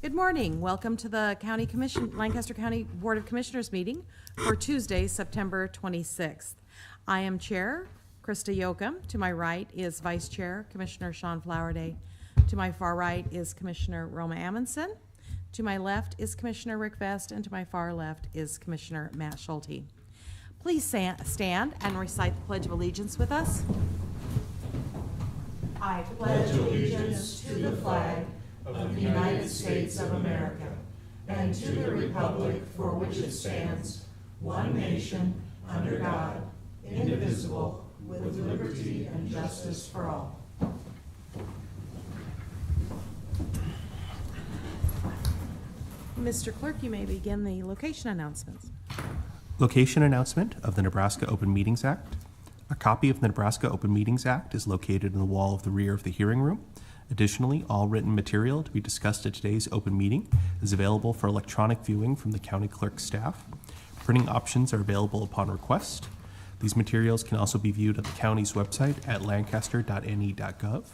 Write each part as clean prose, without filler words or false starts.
Good morning. Welcome to the Lancaster County Board of Commissioners meeting for Tuesday, September 26th. I am Chair Krista Yoakum. To my right is Vice Chair Commissioner Sean Flowerday. To my far right is Commissioner Roma Amundson. To my left is Commissioner Rick Vest, and to my far left is Commissioner Matt Schulte. Please stand and recite the Pledge of Allegiance with us. I pledge allegiance to the flag of the United States of America and to the republic for which it stands, one nation, under God, indivisible, with liberty and justice for all. Mr. Clerk, you may begin the location announcements. Location announcement of the Nebraska Open Meetings Act. A copy of the Nebraska Open Meetings Act is located in the wall of the rear of the hearing room. Additionally, all written material to be discussed at today's open meeting is available for electronic viewing from the county clerk's staff. Printing options are available upon request. These materials can also be viewed at the county's website at lancaster.ne.gov.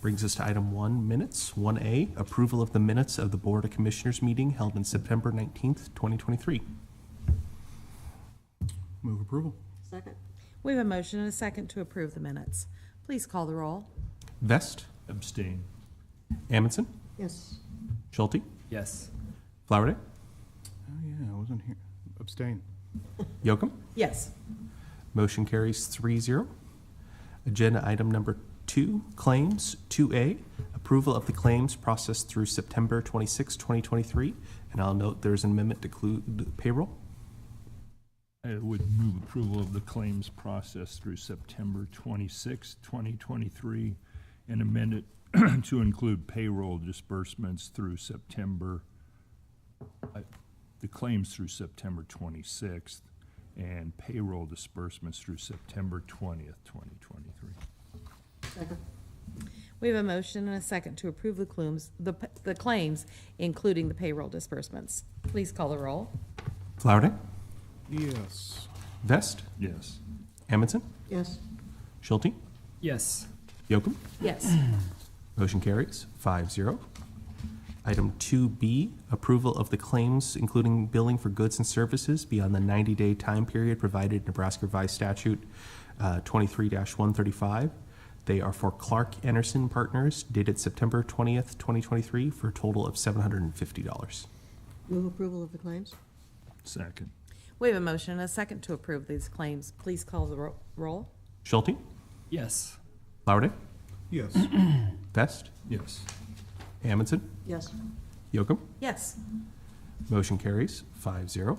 Brings us to item 1, minutes. 1A, approval of the minutes of the Board of Commissioners meeting held on September 19th, 2023. Move approval. Second. We have a motion and a second to approve the minutes. Please call the roll. Vest, Abstain. Amundson, Yes. Schulte, Yes. Flowerday, Oh, yeah, I wasn't here. Abstain. Yoakum. Yes. Motion carries 3-0. Agenda item number 2, claims. 2A, approval of the claims processed through September 26, 2023. And I'll note there's an amendment to include payroll. I would move approval of the claims process through September 26, 2023, and amend it to include payroll disbursements through September, the claims through September 26th, and payroll disbursements through September 20th, 2023. Second. We have a motion and a second to approve the claims, including the payroll disbursements. Please call the roll. Flowerday, Yes. Vest, Yes. Amundson, Yes. Schulte, Yes. Yoakum. Yes. Motion carries 5-0. Item 2B, approval of the claims, including billing for goods and services beyond the 90-day time period provided in Nebraska Revised Statute 23-135. They are for Clark Anderson Partners, dated September 20th, 2023, for a total of $750. Move approval of the claims. Second. We have a motion and a second to approve these claims. Please call the roll. Schulte, Yes. Flowerday, Yes. Vest, Yes. Amundson, Yes. Yoakum. Yes. Motion carries 5-0.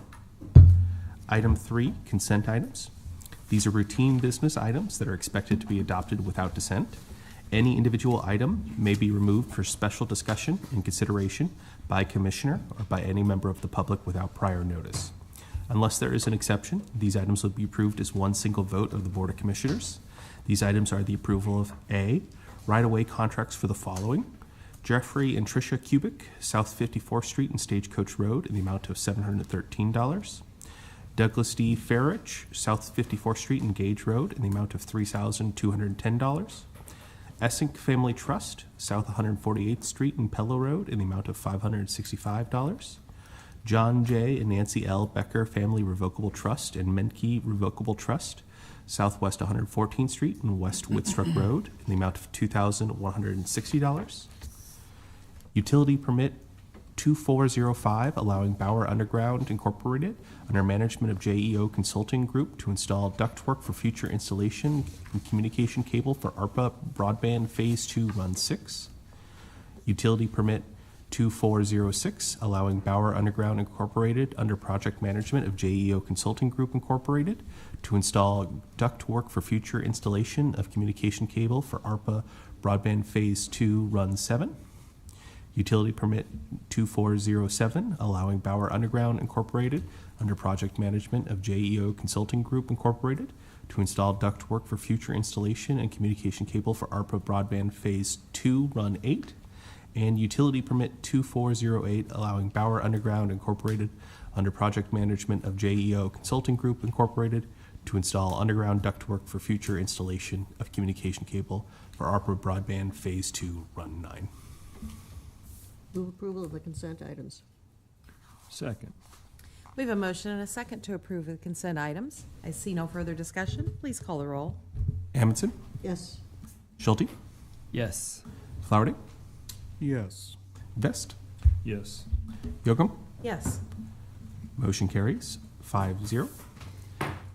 Item 3, consent items. These are routine business items that are expected to be adopted without dissent. Any individual item may be removed for special discussion and consideration by a commissioner or by any member of the public without prior notice. Unless there is an exception, these items will be approved as one single vote of the Board of Commissioners. These items are the approval of A, right-of-way contracts for the following: Jeffrey and Tricia Kubik, South 54th Street and Stagecoach Road, in the amount of $713. Douglas D. Farich, South 54th Street and Gage Road, in the amount of $3,210. Essink Family Trust, South 148th Street and Pellow Road, in the amount of $565. John J. and Nancy L. Becker Family Revocable Trust and Menke Revocable Trust, Southwest 114th Street and West Woodstruck Road, in the amount of $2,160. Utility permit 2405, allowing Bauer Underground Incorporated, under management of JEO Consulting Group, to install ductwork for future installation and communication cable for ARPA Broadband Phase 2 Run 6. Utility permit 2406, allowing Bauer Underground Incorporated, under project management of JEO Consulting Group Incorporated, to install ductwork for future installation of communication cable for ARPA Broadband Phase 2 Run 7. Utility permit 2407, allowing Bauer Underground Incorporated, under project management of JEO Consulting Group Incorporated, to install ductwork for future installation and communication cable for ARPA Broadband Phase 2 Run 8. And utility permit 2408, allowing Bauer Underground Incorporated, under project management of JEO Consulting Group Incorporated, to install underground ductwork for future installation of communication cable for ARPA Broadband Phase 2 Run 9. Move approval of the consent items. Second. We have a motion and a second to approve the consent items. I see no further discussion. Please call the roll. Amundson, Yes. Schulte, Yes. Flowerday, Yes. Vest, Yes. Yocum. Yes. Motion carries 5-0.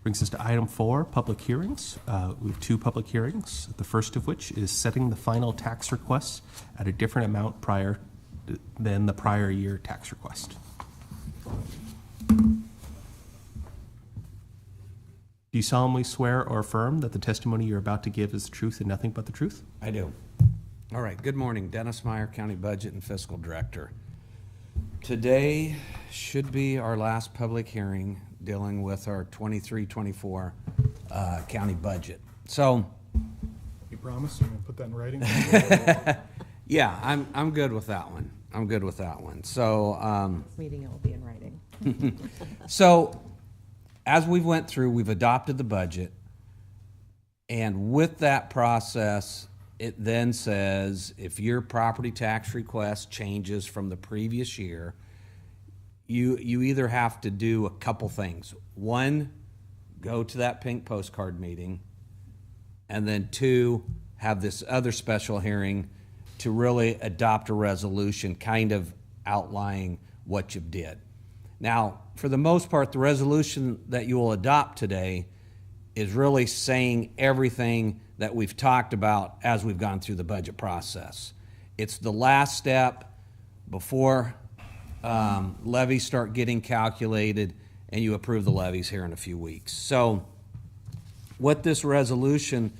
Brings us to item 4, public hearings. We have 2 public hearings, the first of which is setting the final tax request at a different amount than the prior year tax request. Do you solemnly swear or affirm that the testimony you're about to give is the truth and nothing but the truth? I do. All right, good morning. Dennis Meyer, County Budget and Fiscal Director. Today should be our last public hearing dealing with our 23-24 county budget. So, You promise you're gonna put that in writing? yeah, I'm good with that one. I'm good with that one. So, This meeting, it will be in writing. So, as we went through, we've adopted the budget, and with that process, it then says if your property tax request changes from the previous year, you either have to do a couple things. One, go to that pink postcard meeting, and then 2, have this other special hearing to really adopt a resolution kind of outlining what you did. Now, for the most part, the resolution that you will adopt today is really saying everything that we've talked about as we've gone through the budget process. It's the last step before levies start getting calculated and you approve the levies here in a few weeks. So what this resolution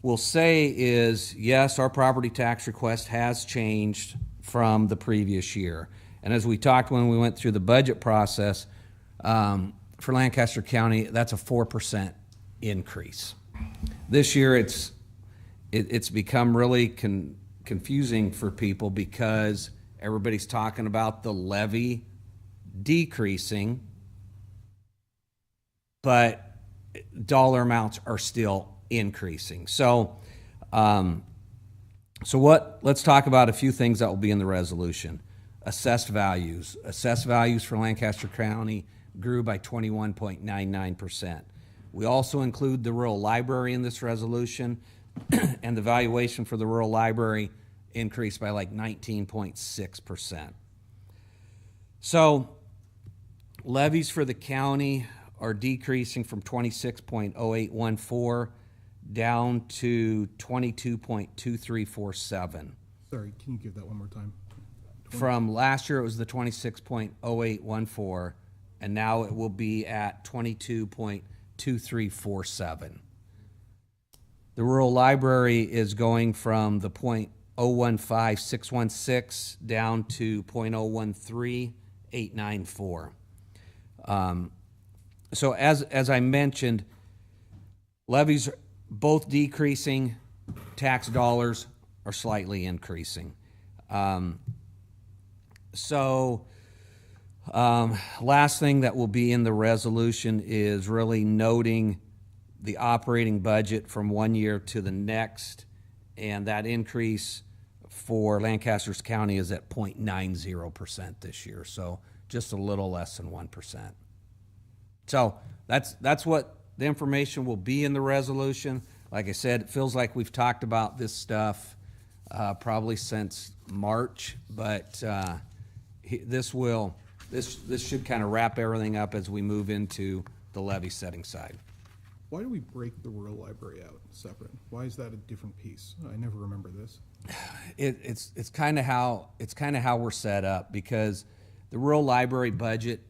will say is, yes, our property tax request has changed from the previous year. And as we talked when we went through the budget process, for Lancaster County, that's a 4% increase. This year, it's become really confusing for people because everybody's talking about the levy decreasing, but dollar amounts are still increasing. So, let's talk about a few things that will be in the resolution. Assessed values. Assessed values for Lancaster County grew by 21.99%. We also include the rural library in this resolution, and the valuation for the rural library increased by like 19.6%. So, levies for the county are decreasing from 26.0814 down to 22.2347. Sorry, can you give that one more time? From last year, it was the 26.0814, and now it will be at 22.2347. The rural library is going from the .015616 down to .013894. So as I mentioned, levies are both decreasing, tax dollars are slightly increasing. Last thing that will be in the resolution is really noting the operating budget from one year to the next, and that increase for Lancaster County is at 0.90% this year, so just a little less than 1%. So that's what the information will be in the resolution. Like I said, it feels like we've talked about this stuff probably since March, but this should kind of wrap everything up as we move into the levy setting side. Why do we break the rural library out separate? Why is that a different piece? I never remember this. It's kind of how we're set up, because the rural library budget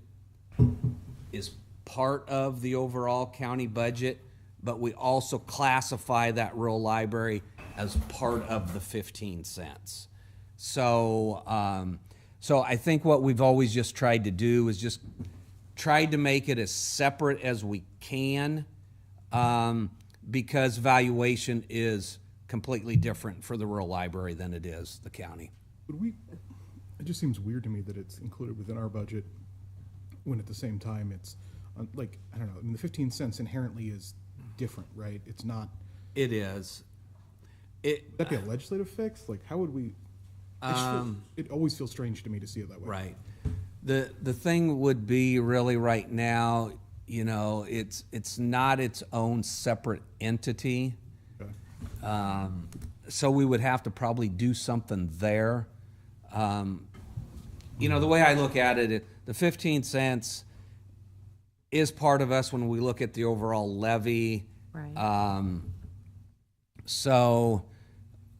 is part of the overall county budget, but we also classify that rural library as part of the 15 cents. So I think what we've always just tried to do is just tried to make it as separate as we can, because valuation is completely different for the rural library than it is the county. It just seems weird to me that it's included within our budget when at the same time it's like, I don't know, I mean, the 15 cents inherently is different, right? It's not. It is. Would that be a legislative fix? Like, how would we? It always feels strange to me to see it that way. Right. The thing would be really right now, you know, it's not its own separate entity. Okay. So we would have to probably do something there. You know, the way I look at it, the 15 cents is part of us when we look at the overall levy. Right. So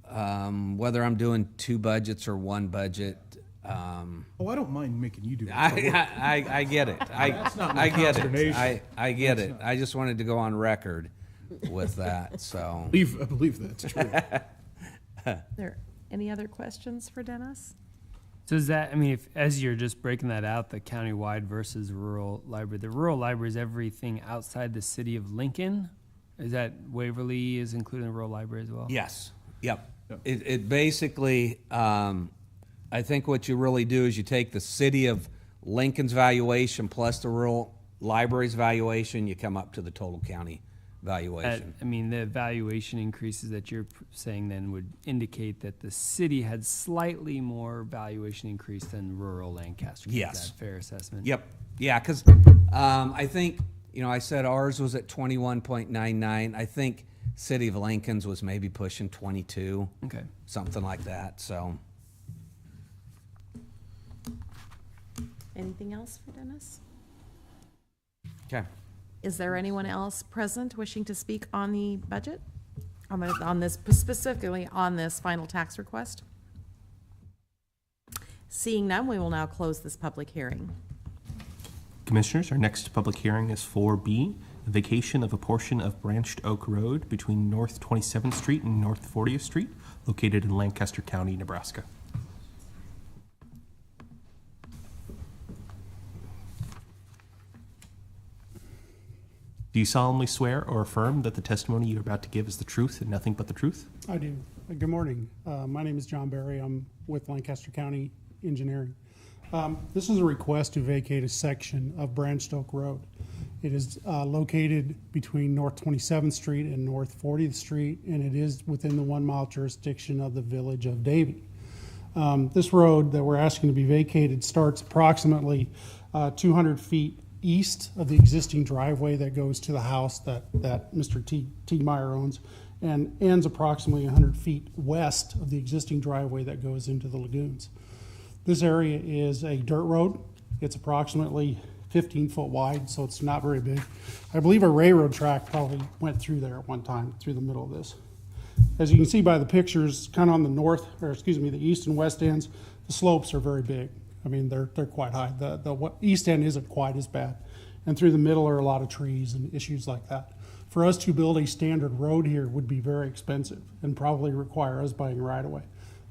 whether I'm doing two budgets or one budget, Oh, I don't mind making you do it. I get it. That's not my I get it. consternation. I get it. I just wanted to go on record with that. So I believe that's true. There, any other questions for Dennis? So is that, I mean, if, as you're just breaking that out, the countywide versus rural library, the rural library is everything outside the city of Lincoln? Is that Waverly is included in the rural library as well? yes, yep. Yep. It basically, I think what you really do is you take the city of Lincoln's valuation plus the rural library's valuation, you come up to the total county valuation. I mean, the valuation increases that you're saying then would indicate that the city had slightly more valuation increase than rural Lancaster. Yes. Is that a fair assessment? Yep, yeah, because I think, you know, I said ours was at 21.99. I think city of Lincoln's was maybe pushing 22, Okay. something like that, so. Anything else for Dennis? Okay. Is there anyone else present wishing to speak on the budget? On this, specifically on this final tax request? Seeing none, we will now close this public hearing. Commissioners, our next public hearing is 4B, vacation of a portion of Branched Oak Road between North 27th Street and North 40th Street, located in Lancaster County, Nebraska. Do you solemnly swear or affirm that the testimony you're about to give is the truth and nothing but the truth? I do. Good morning. My name is John Barry. I'm with Lancaster County Engineering. This is a request to vacate a section of Branched Oak Road. It is located between North 27th Street and North 40th Street, and it is within the 1 mile jurisdiction of the village of Davie. This road that we're asking to be vacated starts approximately 200 feet east of the existing driveway that goes to the house that Mr. Meyer owns, and ends approximately 100 feet west of the existing driveway that goes into the lagoons. This area is a dirt road. It's approximately 15 foot wide, so it's not very big. I believe a railroad track probably went through there at one time, through the middle of this. As you can see by the pictures, kind of on the east and west ends, the slopes are very big. I mean, they're quite high. The east end isn't quite as bad. And through the middle are a lot of trees and issues like that. For us to build a standard road here would be very expensive and probably require us buying right away.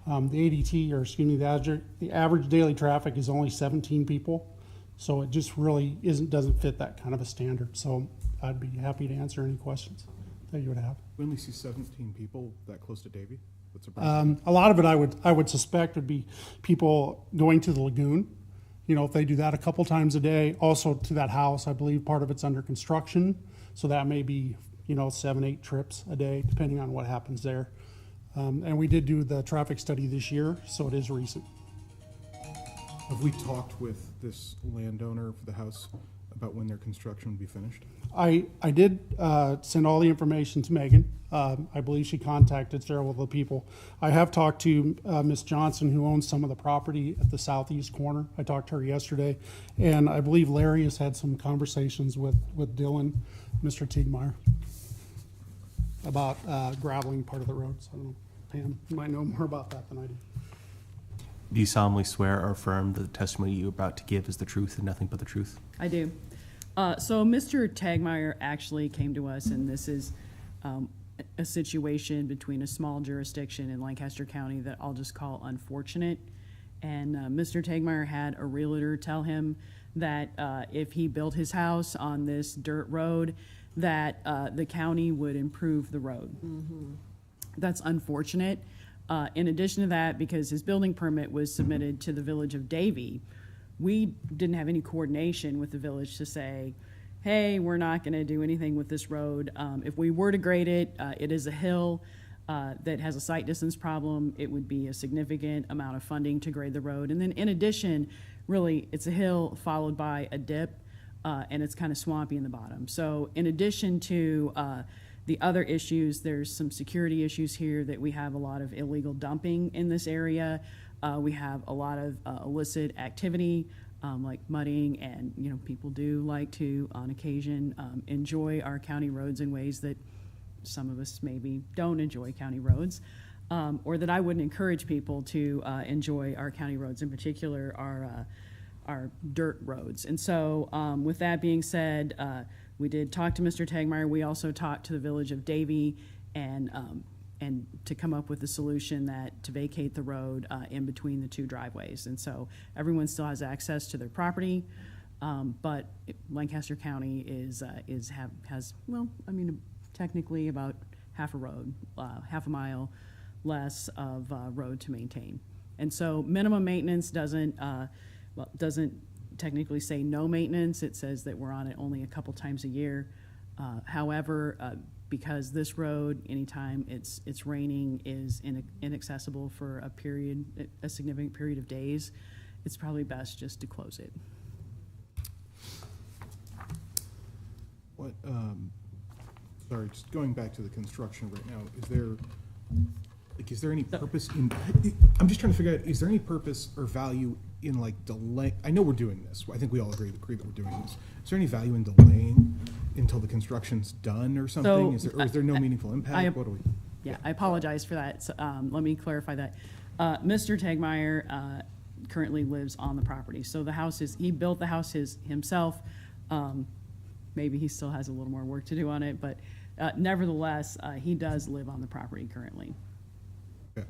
The ADT, or excuse me, the average daily traffic is only 17 people. So it just really doesn't fit that kind of a standard. So I'd be happy to answer any questions that you would have. We only see 17 people that close to Davie. That's surprising. A lot of it I would suspect would be people going to the lagoon. You know, if they do that a couple times a day, also to that house, I believe part of it's under construction. So that may be, 7-8 trips a day, depending on what happens there. And we did do the traffic study this year, so it is recent. Have we talked with this landowner for the house about when their construction would be finished? I did send all the information to Megan. I believe she contacted several of the people. I have talked to Ms. Johnson, who owns some of the property at the southeast corner. I talked to her yesterday, and I believe Larry has had some conversations with Dylan, Mr. Teigmeyer, about graveling part of the road. So I don't know, Pam, you might know more about that than I do. Do you solemnly swear or affirm that the testimony you're about to give is the truth and nothing but the truth? I do. So Mr. Teigmeyer actually came to us, and this is a situation between a small jurisdiction in Lancaster County that I'll just call unfortunate. And Mr. Teigmeyer had a realtor tell him that if he built his house on this dirt road, that the county would improve the road. Mm-hmm. That's unfortunate. In addition to that, because his building permit was submitted to the village of Davie, we didn't have any coordination with the village to say, hey, we're not going to do anything with this road. If we were to grade it, it is a hill. that has a sight distance problem, it would be a significant amount of funding to grade the road. And then in addition, really, it's a hill followed by a dip, and it's kind of swampy in the bottom. So in addition to the other issues, there's some security issues here that we have a lot of illegal dumping in this area. We have a lot of illicit activity, like mudding, and people do like to, on occasion, enjoy our county roads in ways that some of us maybe don't enjoy county roads, or that I wouldn't encourage people to enjoy our county roads, in particular our dirt roads. And so with that being said, we did talk to Mr. Tegmeyer. We also talked to the village of Davie and to come up with a solution to vacate the road in between the two driveways. And so everyone still has access to their property, but Lancaster County has technically about half a road, half a mile less of road to maintain. And so minimum maintenance doesn't technically say no maintenance. It says that we're on it only a couple times a year. However, because this road, anytime it's raining, is inaccessible for a significant period of days, it's probably best just to close it. What, sorry, just going back to the construction right now, is there any purpose in, I'm just trying to figure out, is there any purpose or value in delay? I know we're doing this. I think we all agree that we're doing this. Is there any value in delaying until the construction's done or something? Or is there no meaningful impact? What do we? Yeah, I apologize for that. So, let me clarify that. Mr. Tegmeyer currently lives on the property. So he built the house himself. Maybe he still has a little more work to do on it, but nevertheless, he does live on the property currently. Okay.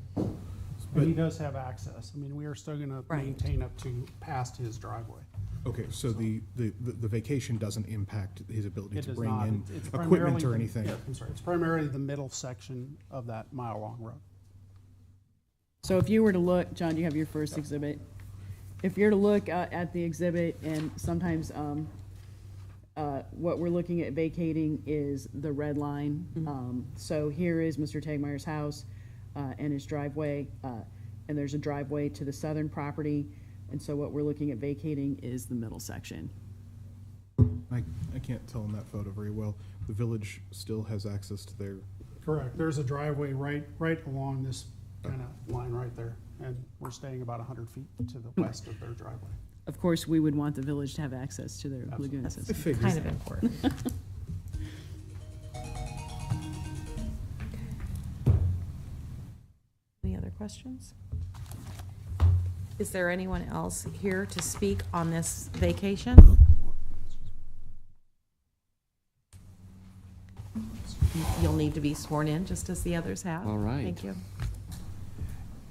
And he does have access. I mean, we are still gonna Right. maintain up to past his driveway. Okay, so the vacation doesn't impact his ability It to does bring not. in It's equipment primarily or the- anything? yeah, I'm sorry, it's primarily the middle section of that mile-long road. So if you were to look, John, do you have your first exhibit? If you're to look at the exhibit, and sometimes what we're looking at vacating is the red line. So here is Mr. Tegmeyer's house and his driveway, and there's a driveway to the southern property. And so what we're looking at vacating is the middle section. I can't tell in that photo very well. The village still has access to their, Correct. There's a driveway right along this kind of line right there, and we're staying about 100 feet to the west of their driveway. Of course, we would want the village to have access to their lagoon I system. figured. Kind of important. Any other questions? Is there anyone else here to speak on this vacation? You'll need to be sworn in, just as the others have. All right. Thank you.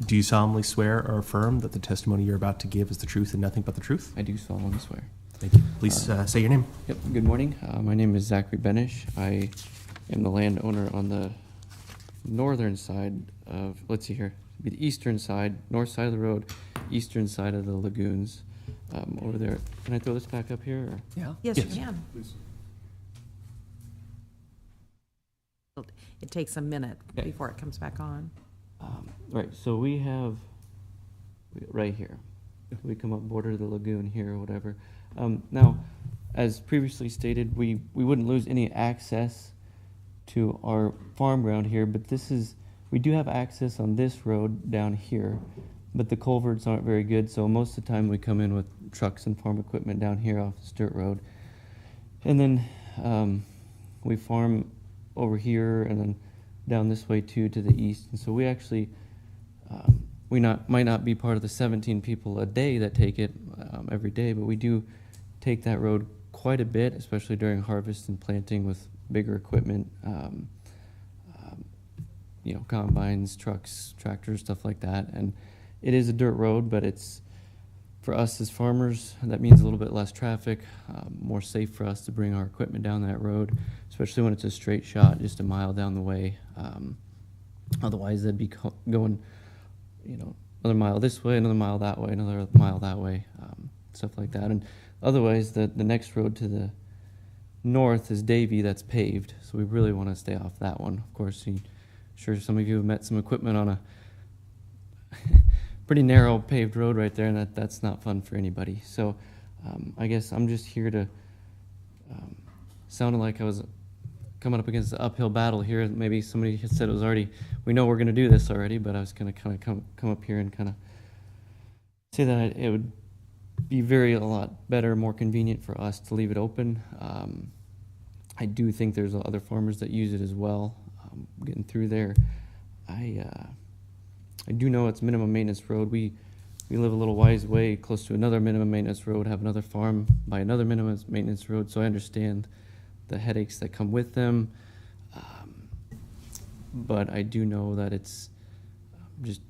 Do you solemnly swear or affirm that the testimony you're about to give is the truth and nothing but the truth? I do solemnly swear. Thank you. Please say your name. Yep. Good morning. My name is Zachary Benish. I am the landowner on the northern side of, let's see here, be the eastern side, north side of the road, eastern side of the lagoons, over there. Can I throw this back up here? Or? Yeah. Yes, you Yes. can. Please. It takes a minute Okay. before it comes back on. Right. So we have right here. We come up border the lagoon here or whatever. Now, as previously stated, we wouldn't lose any access to our farm ground here, but we do have access on this road down here, but the culverts aren't very good, so most of the time we come in with trucks and farm equipment down here off this dirt road. And then we farm over here and then down this way too to the east. And so we actually, might not be part of the 17 people a day that take it every day, but we do take that road quite a bit, especially during harvest and planting with bigger equipment, combines, trucks, tractors, stuff like that. And it is a dirt road, but it's, for us as farmers, that means a little bit less traffic, more safe for us to bring our equipment down that road, especially when it's a straight shot just a mile down the way. Otherwise, they'd be going, another mile this way, another mile that way, another mile that way, stuff like that. And otherwise, the next road to the north is Davie, that's paved, so we really want to stay off that one. Of course, you sure some of you have met some equipment on a pretty narrow paved road right there, and that's not fun for anybody. So I guess I'm just here to, sounded like I was coming up against an uphill battle here. Maybe somebody had said it was already, we know we're going to do this already, but I was going to kind of come up here and kind of say that it would be a lot better, more convenient for us to leave it open. I do think there's other farmers that use it as well. Getting through there, I do know it's minimum maintenance road. We live a little wise way close to another minimum maintenance road, have another farm by another minimum maintenance road, so I understand the headaches that come with them. But I do know that it's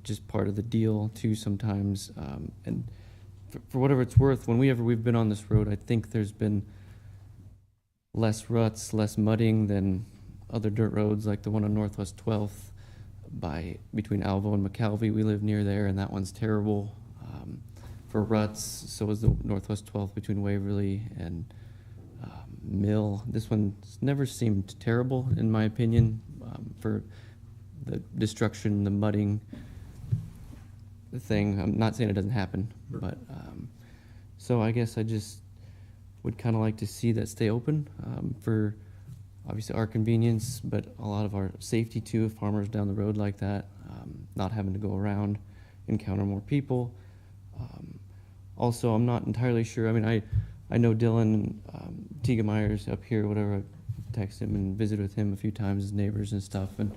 just part of the deal too sometimes. And for whatever it's worth, whenever we've been on this road, I think there's been less ruts, less mudding than other dirt roads like the one on Northwest 12th between Alvo and McAlvey. We live near there, and that one's terrible for ruts. So is the Northwest 12th between Waverly and Mill. This one's never seemed terrible, in my opinion, for the destruction, the mudding thing. I'm not saying it doesn't happen, but so I guess I just would kind of like to see that stay open for obviously our convenience, but a lot of our safety too, if farmers down the road like that, not having to go around, encounter more people. Also, I'm not entirely sure. I mean, I know Dylan Tiga Myers up here, whatever. I text him and visit with him a few times, his neighbors and stuff. And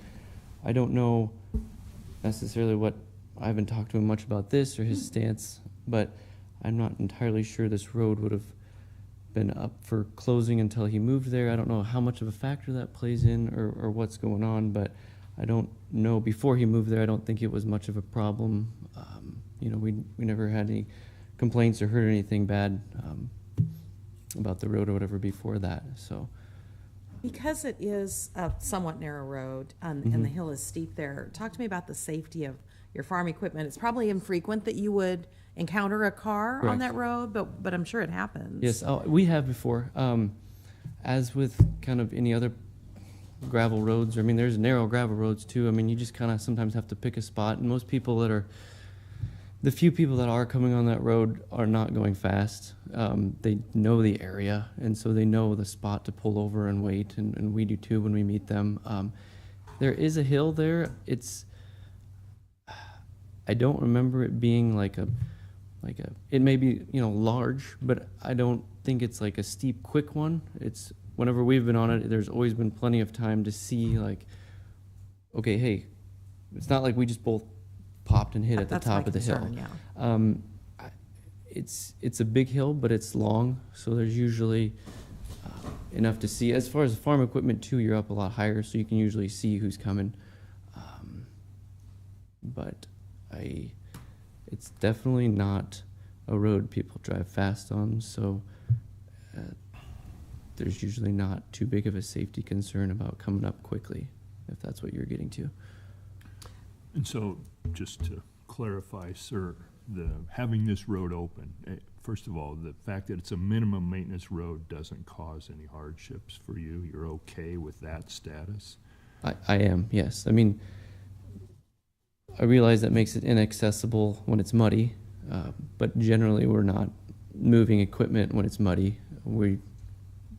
I don't know necessarily I haven't talked to him much about this or his stance, but I'm not entirely sure this road would have been up for closing until he moved there. I don't know how much of a factor that plays in or what's going on, but I don't know. Before he moved there, I don't think it was much of a problem. We never had any complaints or heard anything bad about the road or whatever before that. So Because it is a somewhat narrow road and the hill is steep there, talk to me about the safety of your farm equipment. It's probably infrequent that you would encounter a car on Correct. that road, but I'm sure it happens. yes, we have before. As with kind of any other gravel roads, I mean, there's narrow gravel roads too. I mean, you just kind of sometimes have to pick a spot, and most people the few people that are coming on that road are not going fast. They know the area, and so they know the spot to pull over and wait, and we do too when we meet them. There is a hill there. I don't remember it being it may be, large, but I don't think it's like a steep, quick one. It's whenever we've been on it, there's always been plenty of time to see okay, hey, it's not like we just both popped and hit at the That's top my of the concern, hill. yeah. It's a big hill, but it's long, so there's usually enough to see. As far as farm equipment too, you're up a lot higher, so you can usually see who's coming. But it's definitely not a road people drive fast on, so there's usually not too big of a safety concern about coming up quickly, if that's what you're getting to. And so, just to clarify, sir, having this road open, first of all, the fact that it's a minimum maintenance road doesn't cause any hardships for you. You're okay with that status? I am, yes. I mean, I realize that makes it inaccessible when it's muddy, but generally we're not moving equipment when it's muddy. We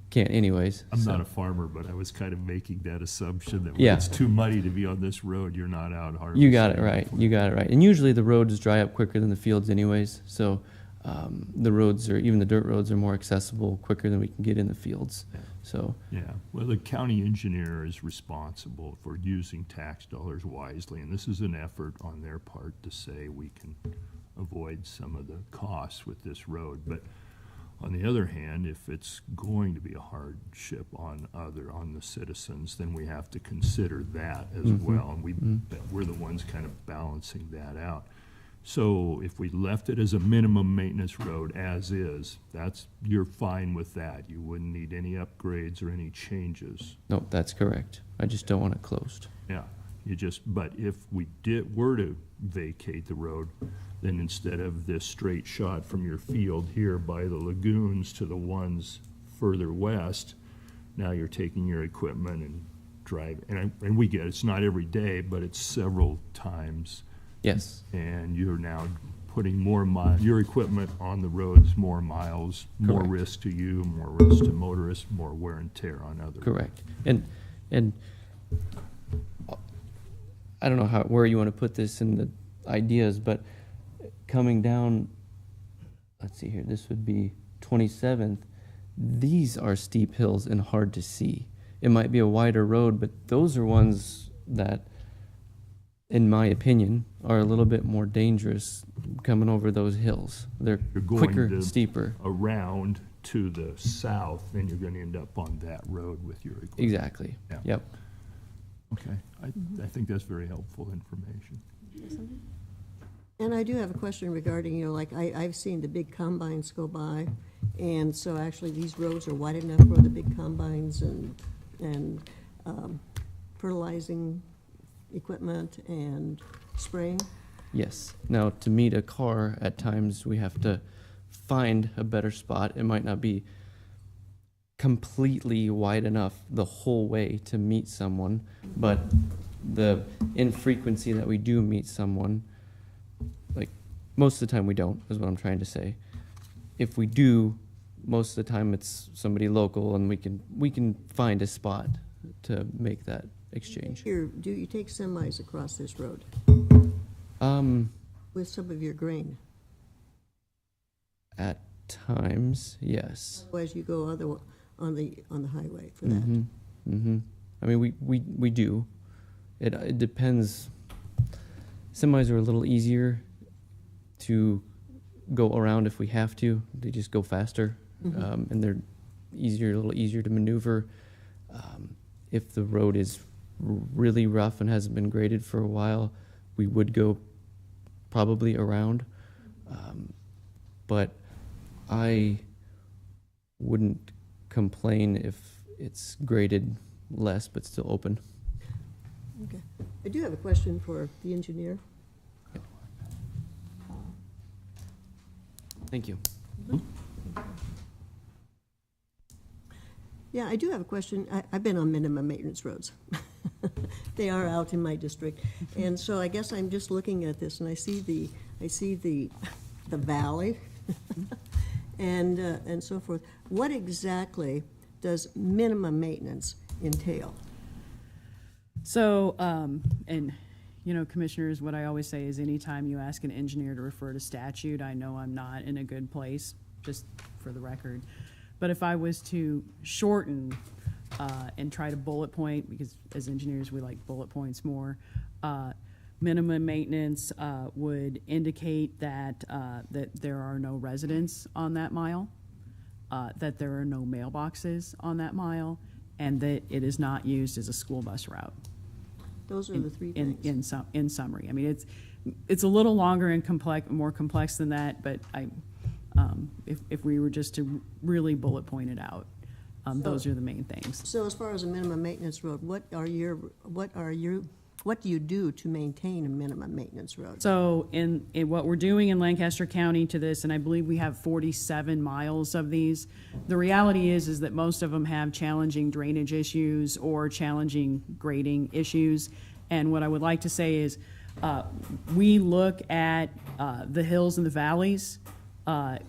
can't anyways. I'm so. not a farmer, but I was kind of making that assumption that when Yeah. it's too muddy to be on this road, you're not out harvesting. You got it right. You got it right. And usually the roads dry up quicker than the fields anyways, so the roads even the dirt roads are more accessible quicker than we can get in the fields. So Yeah, well, the county engineer is responsible for using tax dollars wisely, and this is an effort on their part to say we can avoid some of the costs with this road. But on the other hand, if it's going to be a hardship on the citizens, then we have to consider that as well, and we're the ones kind of balancing that out. So if we left it as a minimum maintenance road as is, you're fine with that. You wouldn't need any upgrades or any changes. no, that's correct. I just don't want it closed. Yeah, but if we were to vacate the road, then instead of this straight shot from your field here by the lagoons to the ones further west, now you're taking your equipment and drive, and we get it, it's not every day, but it's several times, Yes, and you're now putting more your equipment on the roads, more miles, more Correct. risk to you, more risk to motorists, more wear and tear on others. correct. And I don't know where you want to put this in the ideas, but coming down, let's see here, this would be 27th. These are steep hills and hard to see. It might be a wider road, but those are ones that, in my opinion, are a little bit more dangerous coming over those hills. They're You're going quicker, to- steeper. Around to the south, then you're gonna end up on that road with your equipment. Exactly. Yeah. Yep. Okay, I think that's very helpful information. And I do have a question regarding, like, I've seen the big combines go by, and so actually these roads are wide enough for the big combines and fertilizing equipment and spraying? Yes. Now, to meet a car, at times we have to find a better spot. It might not be completely wide enough the whole way to meet someone, but the infrequency that we do meet someone, like most of the time we don't, is what I'm trying to say. If we do, most of the time it's somebody local, and we can find a spot to make that exchange. Do you take semis across this road with some of your grain? At times, yes. Otherwise, you go on the highway for that. Mm-hmm. I mean, we do. It depends. Semis are a little easier to go around if we have to. They just go faster, and they're a little easier to maneuver. If the road is really rough and hasn't been graded for a while, we would go probably around. But I wouldn't complain if it's graded less but still open. Okay. I do have a question for the engineer. Thank you. Yeah, I do have a question. I've been on minimum maintenance roads. They are out in my district. And so I guess I'm just looking at this and I see the valley and so forth. What exactly does minimum maintenance entail? So, and, commissioners, what I always say is anytime you ask an engineer to refer to statute, I know I'm not in a good place, just for the record. But if I was to shorten and try to bullet point, because as engineers, we like bullet points more, minimum maintenance would indicate that there are no residents on that mile, that there are no mailboxes on that mile, and that it is not used as a school bus route. Those are the three things. In summary, I mean, it's a little longer and more complex than that, but if we were just to really bullet point it out, those are the main things. So as far as a minimum maintenance road, what do you do to maintain a minimum maintenance road? So in what we're doing in Lancaster County to this, and I believe we have 47 miles of these, the reality is that most of them have challenging drainage issues or challenging grading issues. And what I would like to say is we look at the hills and the valleys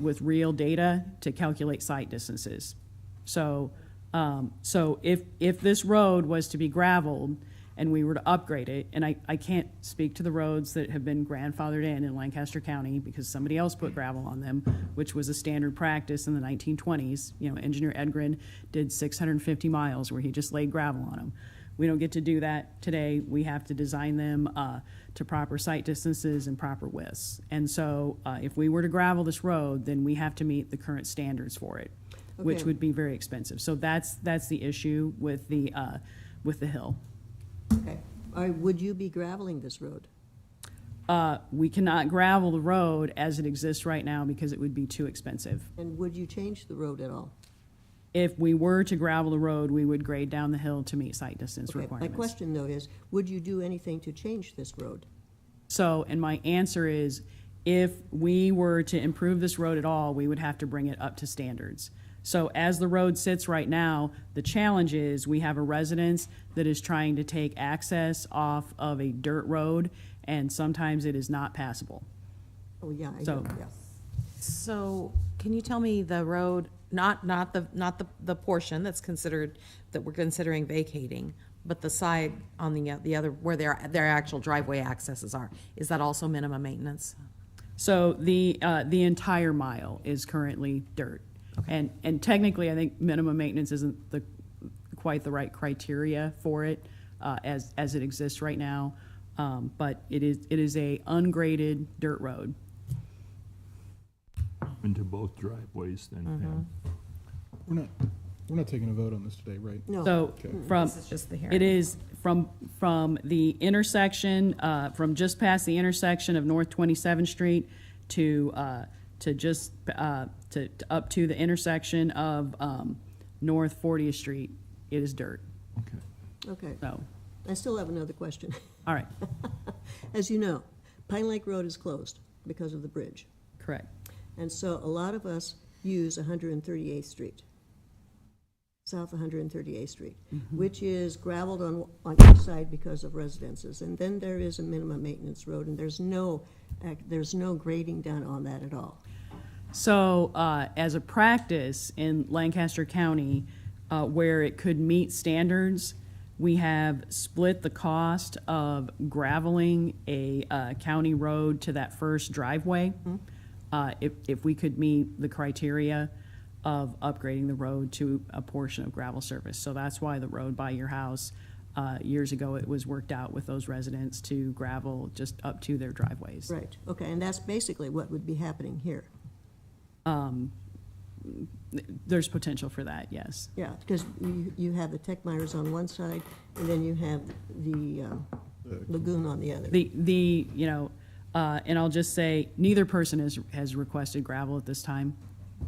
with real data to calculate site distances. So if this road was to be gravelled and we were to upgrade it, and I can't speak to the roads that have been grandfathered in Lancaster County because somebody else put gravel on them, which was a standard practice in the 1920s. Engineer Edgren did 650 miles where he just laid gravel on them. We don't get to do that today. We have to design them to proper site distances and proper widths. And so if we were to gravel this road, then we have to meet the current standards for it, which Okay. would be very expensive. So that's the issue with the hill. Okay. Would you be graveling this road? We cannot gravel the road as it exists right now because it would be too expensive. And would you change the road at all? If we were to gravel the road, we would grade down the hill to meet site distance Okay. My requirements. question, though, is would you do anything to change this road? So, and my answer is, if we were to improve this road at all, we would have to bring it up to standards. So as the road sits right now, the challenge is we have a residence that is trying to take access off of a dirt road, and sometimes it is not passable. Oh, yeah, I So- know, yeah. So can you tell me the road, not the portion that's considered, that we're considering vacating, but the side on the other, where their actual driveway accesses are, is that also minimum maintenance? So the entire mile is currently dirt. And technically, I think minimum maintenance isn't quite the right criteria for it, as it exists right now. But it is a ungraded dirt road. Into both driveways then, Pam. We're not taking a vote on this today, right? No. So Okay. from, This is just the hearing. it is from the intersection, from just past the intersection of North 27th Street to just, to up to the intersection of North 40th Street, it is dirt. Okay. Okay, So, I still have another question. all right, As you know, Pine Lake Road is closed because of the bridge. correct. And so a lot of us use 138th Street, South 138th Street, which is gravelled on each side because of residences. And then there is a minimum maintenance road, and there's no grading done on that at all. So, as a practice in Lancaster County, where it could meet standards, we have split the cost of graveling a county road to that first driveway. If we could meet the criteria of upgrading the road to a portion of gravel surface. So that's why the road by your house, years ago, it was worked out with those residents to gravel just up to their driveways. Right, okay, and that's basically what would be happening here. There's potential for that, yes. Yeah, because you have the Techmeyers on one side, and then you have the lagoon on the other. And I'll just say, neither person has requested gravel at this time.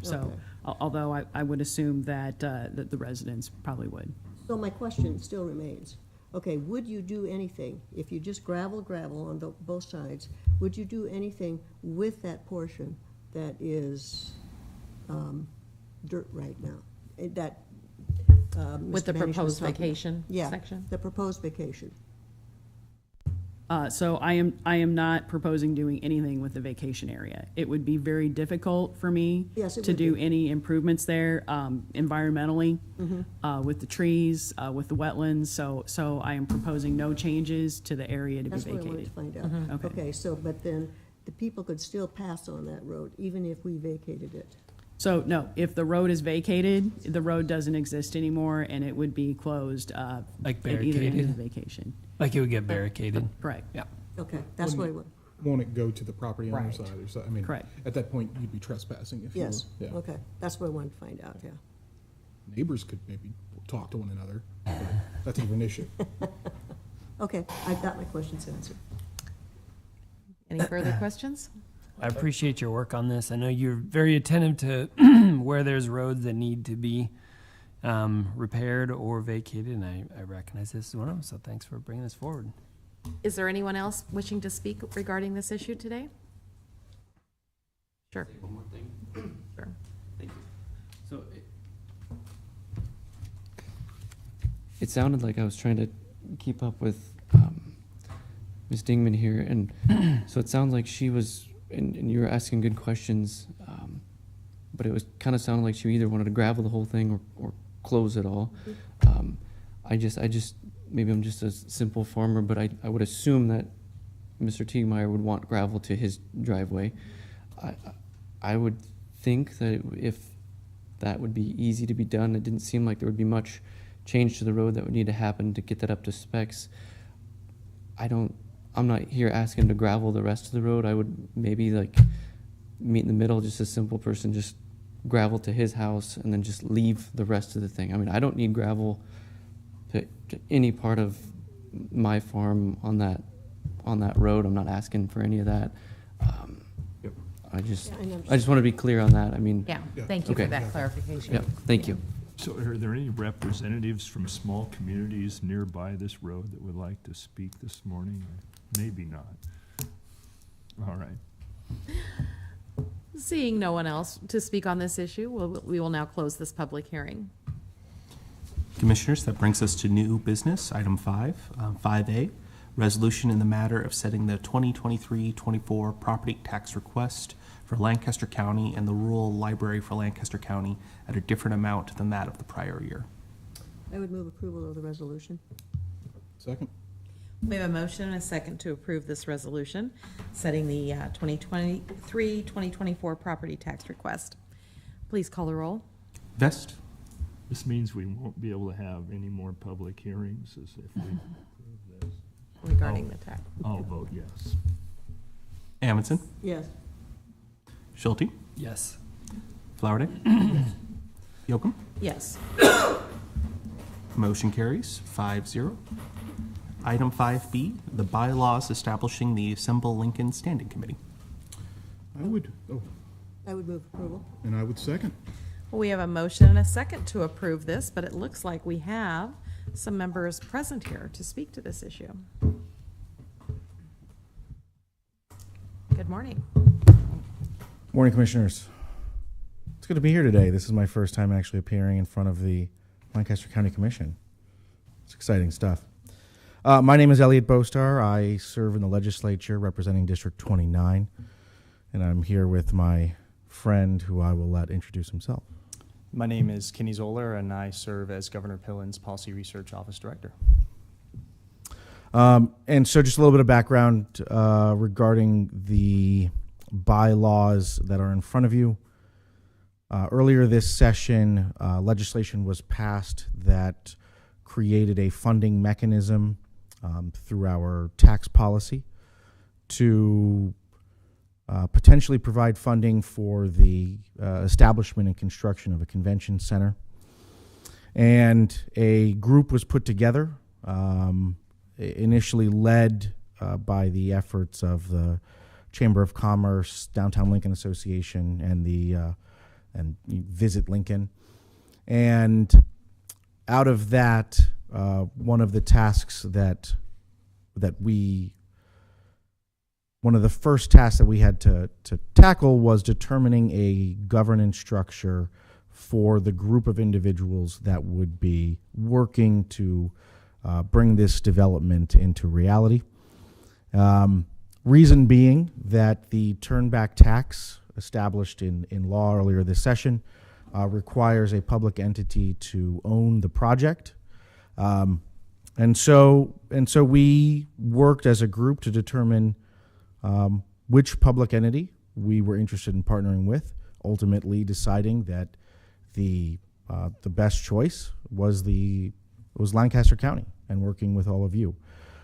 So, Okay. although I would assume that the residents probably would. So my question still remains, okay, would you do anything, if you just gravel on both sides, would you do anything with that portion that is dirt right now? That With the Mr. Banish was proposed talking about? vacation Yeah, section? the proposed vacation. So I am not proposing doing anything with the vacation area. It would be very difficult for me Yes, it to would do be. any improvements there, environmentally, with the trees, with the wetlands. So I am proposing no changes to the area to be That's what I wanted to vacated. find out. Okay. Okay, so, but then the people could still pass on that road, even if we vacated it. So, no, if the road is vacated, the road doesn't exist anymore, and it would be closed Like at either end of the barricaded? vacation. Like it would get barricaded. Correct. Yeah. Okay, that's what I want. Won't it go to the property owner's Right. side or so? I mean, Correct. at that point, you'd be trespassing if you were. Yes, Yeah. okay, that's what I wanted to find out, yeah. Neighbors could maybe talk to one another, but that's a different issue. Okay, I've got my questions answered. Any further questions? I appreciate your work on this. I know you're very attentive to where there's roads that need to be repaired or vacated, and I recognize this as one of them, so thanks for bringing this forward. Is there anyone else wishing to speak regarding this issue today? Sure. One more thing. Sure. Thank you. So it sounded like I was trying to keep up with Ms. Dingman here, and so it sounds like she was, and you were asking good questions, but it was kind of sounding like she either wanted to gravel the whole thing or close it all. I just maybe I'm just a simple farmer, but I would assume that Mr. Teagmeyer would want gravel to his driveway. I would think that if that would be easy to be done, it didn't seem like there would be much change to the road that would need to happen to get that up to specs. I'm not here asking to gravel the rest of the road. I would maybe like meet in the middle, just a simple person, just gravel to his house and then just leave the rest of the thing. I mean, I don't need gravel to any part of my farm on that road. I'm not asking for any of that. Yep. I just Yeah, I understand. want to be clear on that. I mean, Yeah, Yeah. thank you for Okay. that clarification. yeah, thank you. So are there any representatives from small communities nearby this road that would like to speak this morning? Maybe not. All right. Seeing no one else to speak on this issue, we will now close this public hearing. Commissioners, that brings us to new business, item 5A, resolution in the matter of setting the 2023-24 property tax request for Lancaster County and the rural library for Lancaster County at a different amount than that of the prior year. I would move approval of the resolution. Second. We have a motion and a second to approve this resolution, setting the 2023-2024 property tax request. Please call the roll. Vest, This means we won't be able to have any more public hearings as if we approve this. Regarding the tax. I'll vote yes. Amundson, Yes. Schulte, Yes. Flowerday, Yocum. Yes. Motion carries 5-0. Item 5B, the bylaws establishing the Assemble Lincoln Standing Committee. I would move approval. and I would second. We have a motion and a second to approve this, but it looks like we have some members present here to speak to this issue. Good morning. Morning, Commissioners. It's good to be here today. This is my first time actually appearing in front of the Lancaster County Commission. It's exciting stuff. My name is Elliot Bostar. I serve in the legislature representing District 29, and I'm here with my friend who I will let introduce himself. My name is Kenny Zoller, and I serve as Governor Pillen's Policy Research Office Director. And so just a little bit of background regarding the bylaws that are in front of you. Earlier this session, legislation was passed that created a funding mechanism through our tax policy to potentially provide funding for the establishment and construction of a convention center. And a group was put together, initially led by the efforts of the Chamber of Commerce, Downtown Lincoln Association, and and Visit Lincoln. And out of that, one of the tasks one of the first tasks that we had to tackle was determining a governance structure for the group of individuals that would be working to bring this development into reality. Reason being that the turnback tax established in law earlier this session requires a public entity to own the project. And so we worked as a group to determine which public entity we were interested in partnering with, ultimately deciding that the best choice was Lancaster County and working with all of you.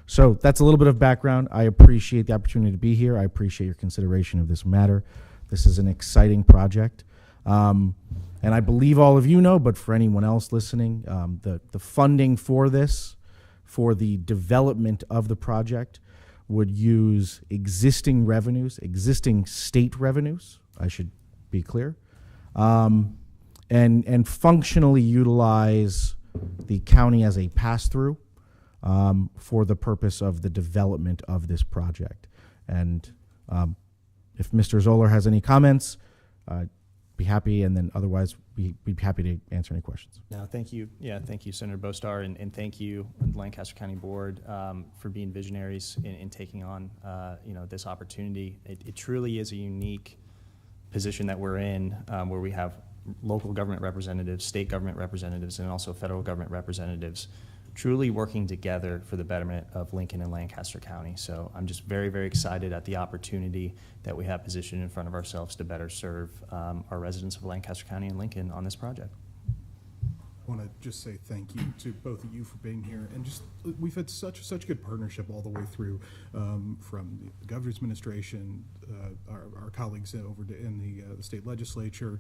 So that's a little bit of background. I appreciate the opportunity to be here. I appreciate your consideration of this matter. This is an exciting project. And I believe all of you know, but for anyone else listening, the funding for this, for the development of the project, would use existing revenues, existing state revenues, I should be clear, and functionally utilize the county as a pass-through for the purpose of the development of this project. And if Mr. Zoller has any comments, be happy, and then otherwise we'd be happy to answer any questions. No, thank you. Yeah, thank you, Senator Bostar, and thank you, Lancaster County Board, for being visionaries in taking on this opportunity. It truly is a unique position that we're in, where we have local government representatives, state government representatives, and also federal government representatives truly working together for the betterment of Lincoln and Lancaster County. So I'm just very, very excited at the opportunity that we have positioned in front of ourselves to better serve our residents of Lancaster County and Lincoln on this project. I want to just say thank you to both of you for being here, and just we've had such good partnership all the way through, from the governor's administration, our colleagues over in the state legislature.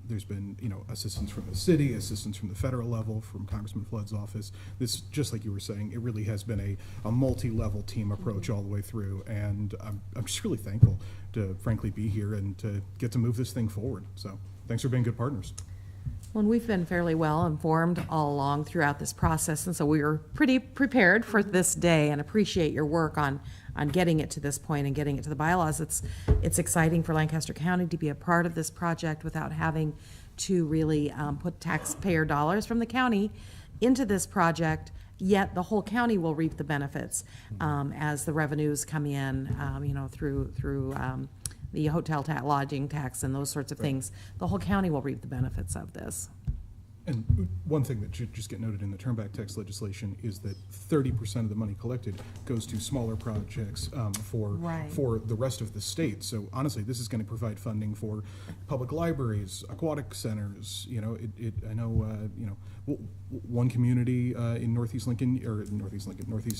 There's been assistance from the city, assistance from the federal level, from Congressman Flood's office. This, just like you were saying, it really has been a multi-level team approach all the way through, and I'm just really thankful to frankly be here and to get to move this thing forward. So thanks for being good partners. Well, we've been fairly well informed all along throughout this process, and so we were pretty prepared for this day and appreciate your work on getting it to this point and getting it to the bylaws. It's exciting for Lancaster County to be a part of this project without having to really put taxpayer dollars from the county into this project, yet the whole county will reap the benefits as the revenues come in, through the hotel lodging tax and those sorts of things. The whole county will reap the benefits of this. And one thing that should just get noted in the turnback tax legislation is that 30% of the money collected goes to smaller projects Right. for the rest of the state. So honestly, this is going to provide funding for public libraries, aquatic centers. I know one community in Northeast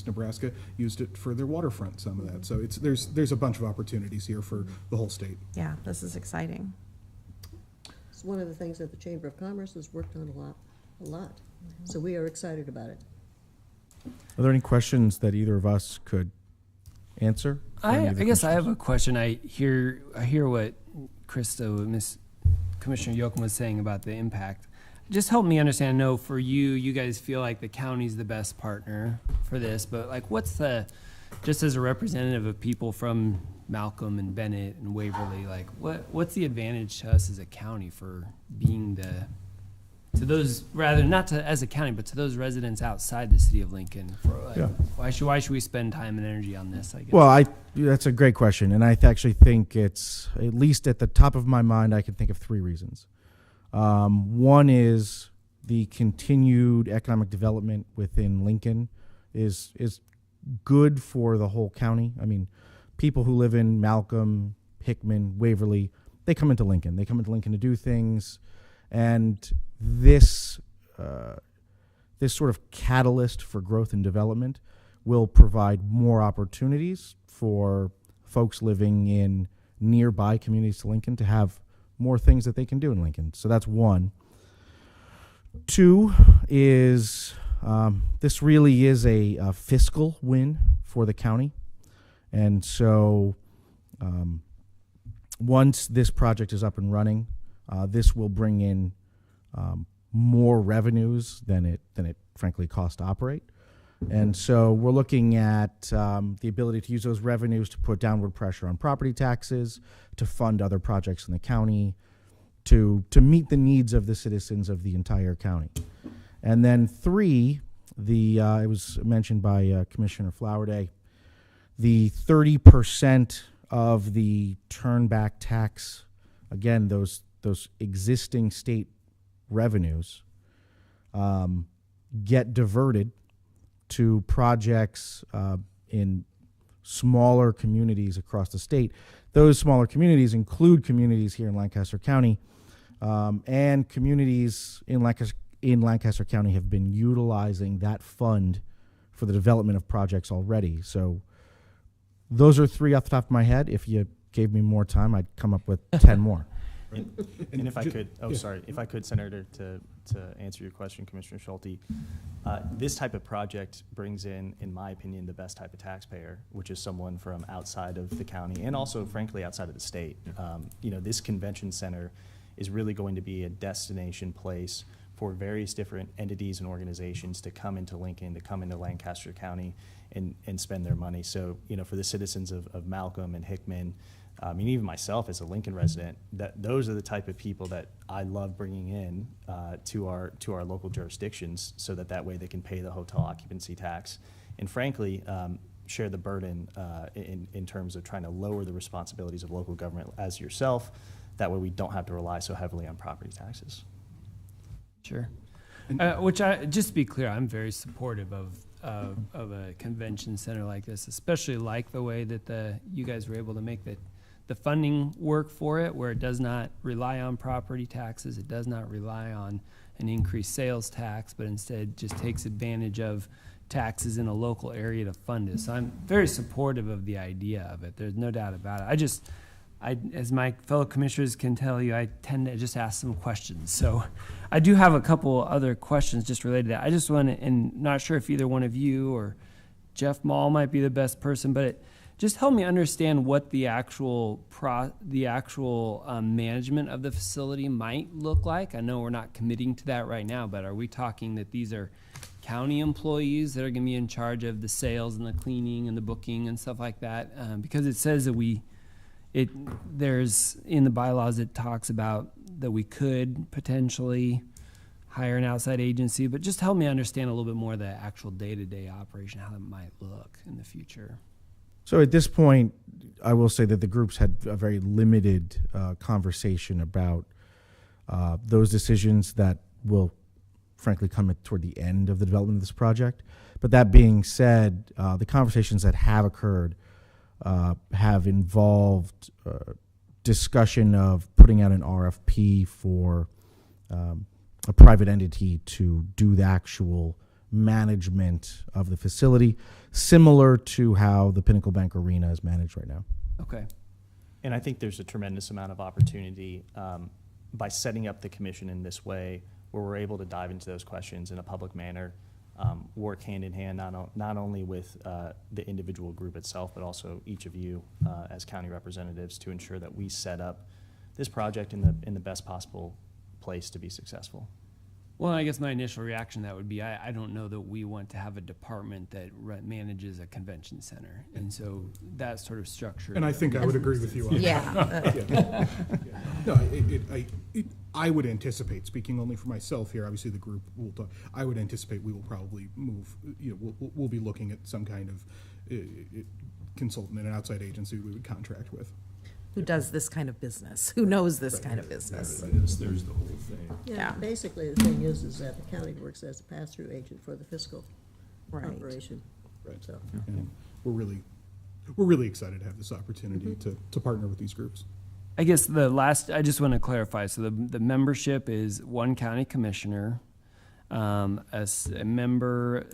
Nebraska used it for their waterfront. Some of that. So there's a bunch of opportunities here for the whole state. Yeah, this is exciting. It's one of the things that the Chamber of Commerce has worked on a lot. So we are excited about it. Are there any questions that either of us could answer? I guess I have a question. I hear what Miss Commissioner Yoakum was saying about the impact. Just help me understand. I know for you guys feel like the county's the best partner for this, but like, just as a representative of people from Malcolm and Bennett and Waverly, like what's the advantage to us as a county for being to those, rather not to as a county, but to those residents outside the city of Lincoln? For like, Yeah. why should we spend time and energy on this? I guess. Well, that's a great question, and I actually think it's, at least at the top of my mind, I can think of three reasons. One is the continued economic development within Lincoln is good for the whole county. I mean, people who live in Malcolm, Hickman, Waverly, they come into Lincoln. They come into Lincoln to do things, and this sort of catalyst for growth and development will provide more opportunities for folks living in nearby communities to Lincoln to have more things that they can do in Lincoln. So that's one. Two is this really is a fiscal win for the county. And so once this project is up and running, this will bring in more revenues than it frankly costs to operate. And so we're looking at the ability to use those revenues to put downward pressure on property taxes, to fund other projects in the county, to meet the needs of the citizens of the entire county. And then three, it was mentioned by Commissioner Flowerday, the 30% of the turnback tax, again, those existing state revenues get diverted to projects in smaller communities across the state. Those smaller communities include communities here in Lancaster County, and communities in Lancaster County have been utilizing that fund for the development of projects already. So those are three off the top of my head. If you gave me more time, I'd come up with 10 more. And if I could, if I could, Senator, to answer your question, Commissioner Schulte, this type of project brings in my opinion, the best type of taxpayer, which is someone from outside of the county and also, frankly, outside of the state. This convention center is really going to be a destination place for various different entities and organizations to come into Lincoln, to come into Lancaster County and spend their money. So, for the citizens of Malcolm and Hickman, even myself as a Lincoln resident, those are the type of people that I love bringing in to our local jurisdictions, so that way they can pay the hotel occupancy tax and frankly share the burden in terms of trying to lower the responsibilities of local government as yourself. That way we don't have to rely so heavily on property taxes. Sure. Just to be clear, I'm very supportive of a convention center like this, especially like the way that you guys were able to make the funding work for it, where it does not rely on property taxes, it does not rely on an increased sales tax, but instead just takes advantage of taxes in a local area to fund it. So I'm very supportive of the idea of it. There's no doubt about it. As my fellow commissioners can tell you, I tend to just ask some questions. So I do have a couple other questions just related to that. I just want to, and not sure if either one of you or Jeff Mall might be the best person, but just help me understand what the actual management of the facility might look like. I know we're not committing to that right now, but are we talking that these are county employees that are going to be in charge of the sales and the cleaning and the booking and stuff like that? Because it says that there's in the bylaws, it talks about that we could potentially hire an outside agency, but just help me understand a little bit more of the actual day-to-day operation, how it might look in the future. So at this point, I will say that the groups had a very limited conversation about those decisions that will frankly come toward the end of the development of this project. But that being said, the conversations that have occurred have involved discussion of putting out an RFP for a private entity to do the actual management of the facility, similar to how the Pinnacle Bank Arena is managed right now. Okay. And I think there's a tremendous amount of opportunity by setting up the commission in this way, where we're able to dive into those questions in a public manner, work hand in hand, not only with the individual group itself, but also each of you as county representatives, to ensure that we set up this project in the best possible place to be successful. Well, I guess my initial reaction to that would be, I don't know that we want to have a department that manages a convention center. And so that sort of structure. And I think I would agree with you on that. Yeah. No, I would anticipate, speaking only for myself here, obviously the group will talk, I would anticipate we will probably move, we'll be looking at some kind of consultant and an outside agency we would contract with. Who does this kind of business? Who knows this kind of business? There's the whole thing. Yeah. Basically, the thing is that the county works as a pass-through agent for the fiscal Right. operation. Right. So, And we're really excited to have this opportunity to partner with these groups. I guess I just want to clarify. So the membership is one county commissioner, a member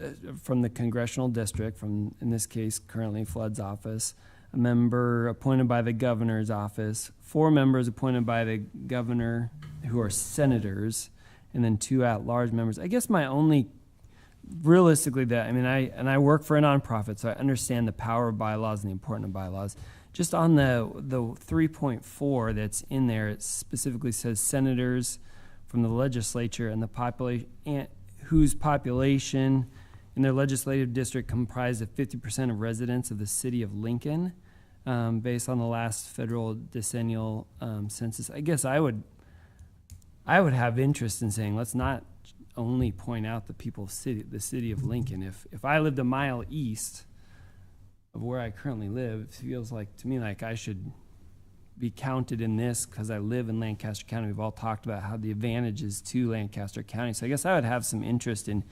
from the congressional district, from, in this case, currently Flood's office, a member appointed by the governor's office, 4 members appointed by the governor who are senators, and then 2 at-large members. I guess my only, realistically, I work for a nonprofit, so I understand the power of bylaws and the importance of bylaws. Just on the 3.4 that's in there, it specifically says senators from the legislature and the population, whose population in their legislative district comprised of 50% of residents of the city of Lincoln, based on the last federal decennial census. I guess I would have interest in saying, let's not only point out the the city of Lincoln. If I lived a mile east of where I currently live, it feels like to me like I should be counted in this because I live in Lancaster County. We've all talked about how the advantages to Lancaster County. So I guess I would have some interest in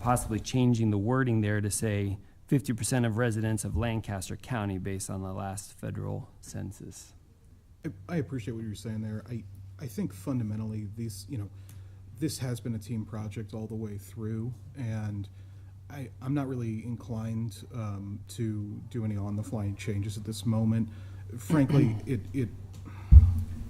possibly changing the wording there to say 50% of residents of Lancaster County based on the last federal census. I appreciate what you're saying there. I think fundamentally this has been a team project all the way through, and I'm not really inclined to do any on-the-fly changes at this moment. Frankly,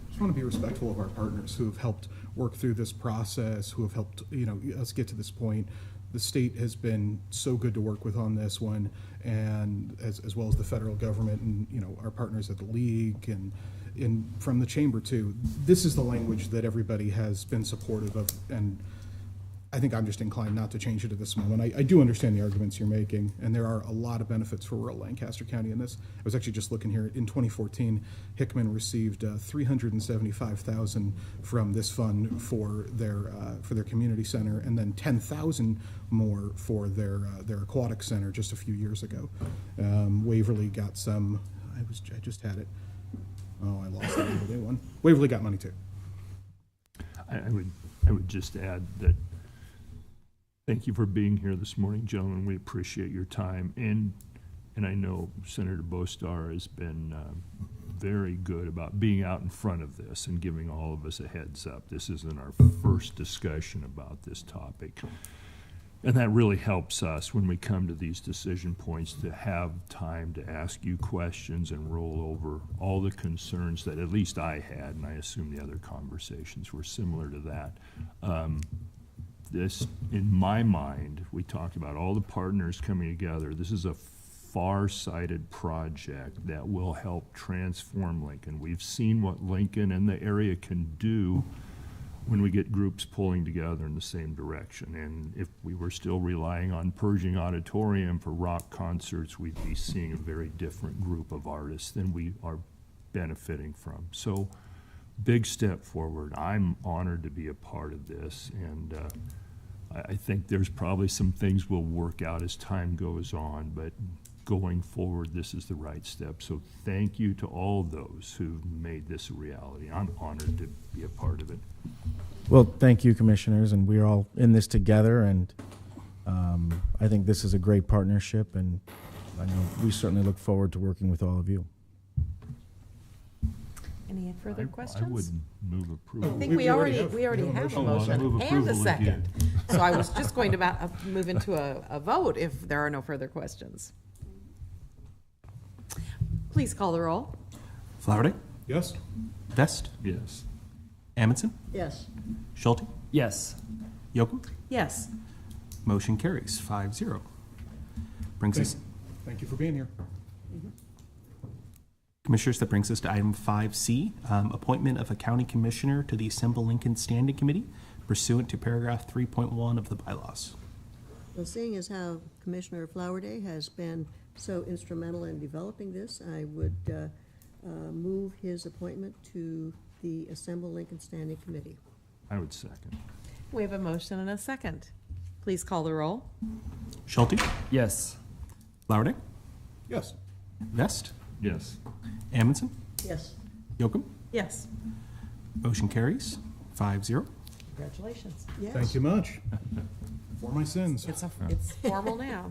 just want to be respectful of our partners who have helped work through this process, who have helped us get to this point. The state has been so good to work with on this one, and as well as the federal government and our partners at the league and from the chamber too. This is the language that everybody has been supportive of, and I think I'm just inclined not to change it at this moment. I do understand the arguments you're making, and there are a lot of benefits for rural Lancaster County in this. I was actually just looking here. In 2014, Hickman received $375,000 from this fund for their community center, and then $10,000 more for their aquatic center just a few years ago. Waverly got some. I just had it. Oh, I lost the Waverly one. Waverly got money too. I would just add that thank you for being here this morning, gentlemen. We appreciate your time. And I know Senator Bostar has been very good about being out in front of this and giving all of us a heads up. This isn't our first discussion about this topic. And that really helps us when we come to these decision points to have time to ask you questions and roll over all the concerns that at least I had, and I assume the other conversations were similar to that. This, in my mind, we talked about all the partners coming together. This is a far-sighted project that will help transform Lincoln. We've seen what Lincoln and the area can do when we get groups pulling together in the same direction. And if we were still relying on Pershing Auditorium for rock concerts, we'd be seeing a very different group of artists than we are benefiting from. So, big step forward. I'm honored to be a part of this, and I think there's probably some things will work out as time goes on, but going forward, this is the right step. So thank you to all those who've made this a reality. I'm honored to be a part of it. Well, thank you, commissioners, and we're all in this together, and I think this is a great partnership, and I know we certainly look forward to working with all of you. Any further questions? I would move approval. I think we already have a I'll motion move and a approval second. again. So I was just going to move into a vote if there are no further questions. Please call the roll. Flowerday, Yes? Vest, Yes. Amundson, Yes. Schulte, Yes. Yocum. Yes. Motion carries 5-0. Brings us, Thank you for being here. Commissioners, that brings us to item 5C, appointment of a county commissioner to the Assemble Lincoln Standing Committee pursuant to paragraph 3.1 of the bylaws. Well, seeing as how Commissioner Flowerday has been so instrumental in developing this, I would move his appointment to the Assemble Lincoln Standing Committee. I would second. We have a motion and a second. Please call the roll. Schulte, Yes. Flowerday, Yes. Vest, Yes. Amundson, Yes. Yocum. Yes. Motion carries 5-0. Congratulations. Yes. Thank you much. For my sins. It's formal now.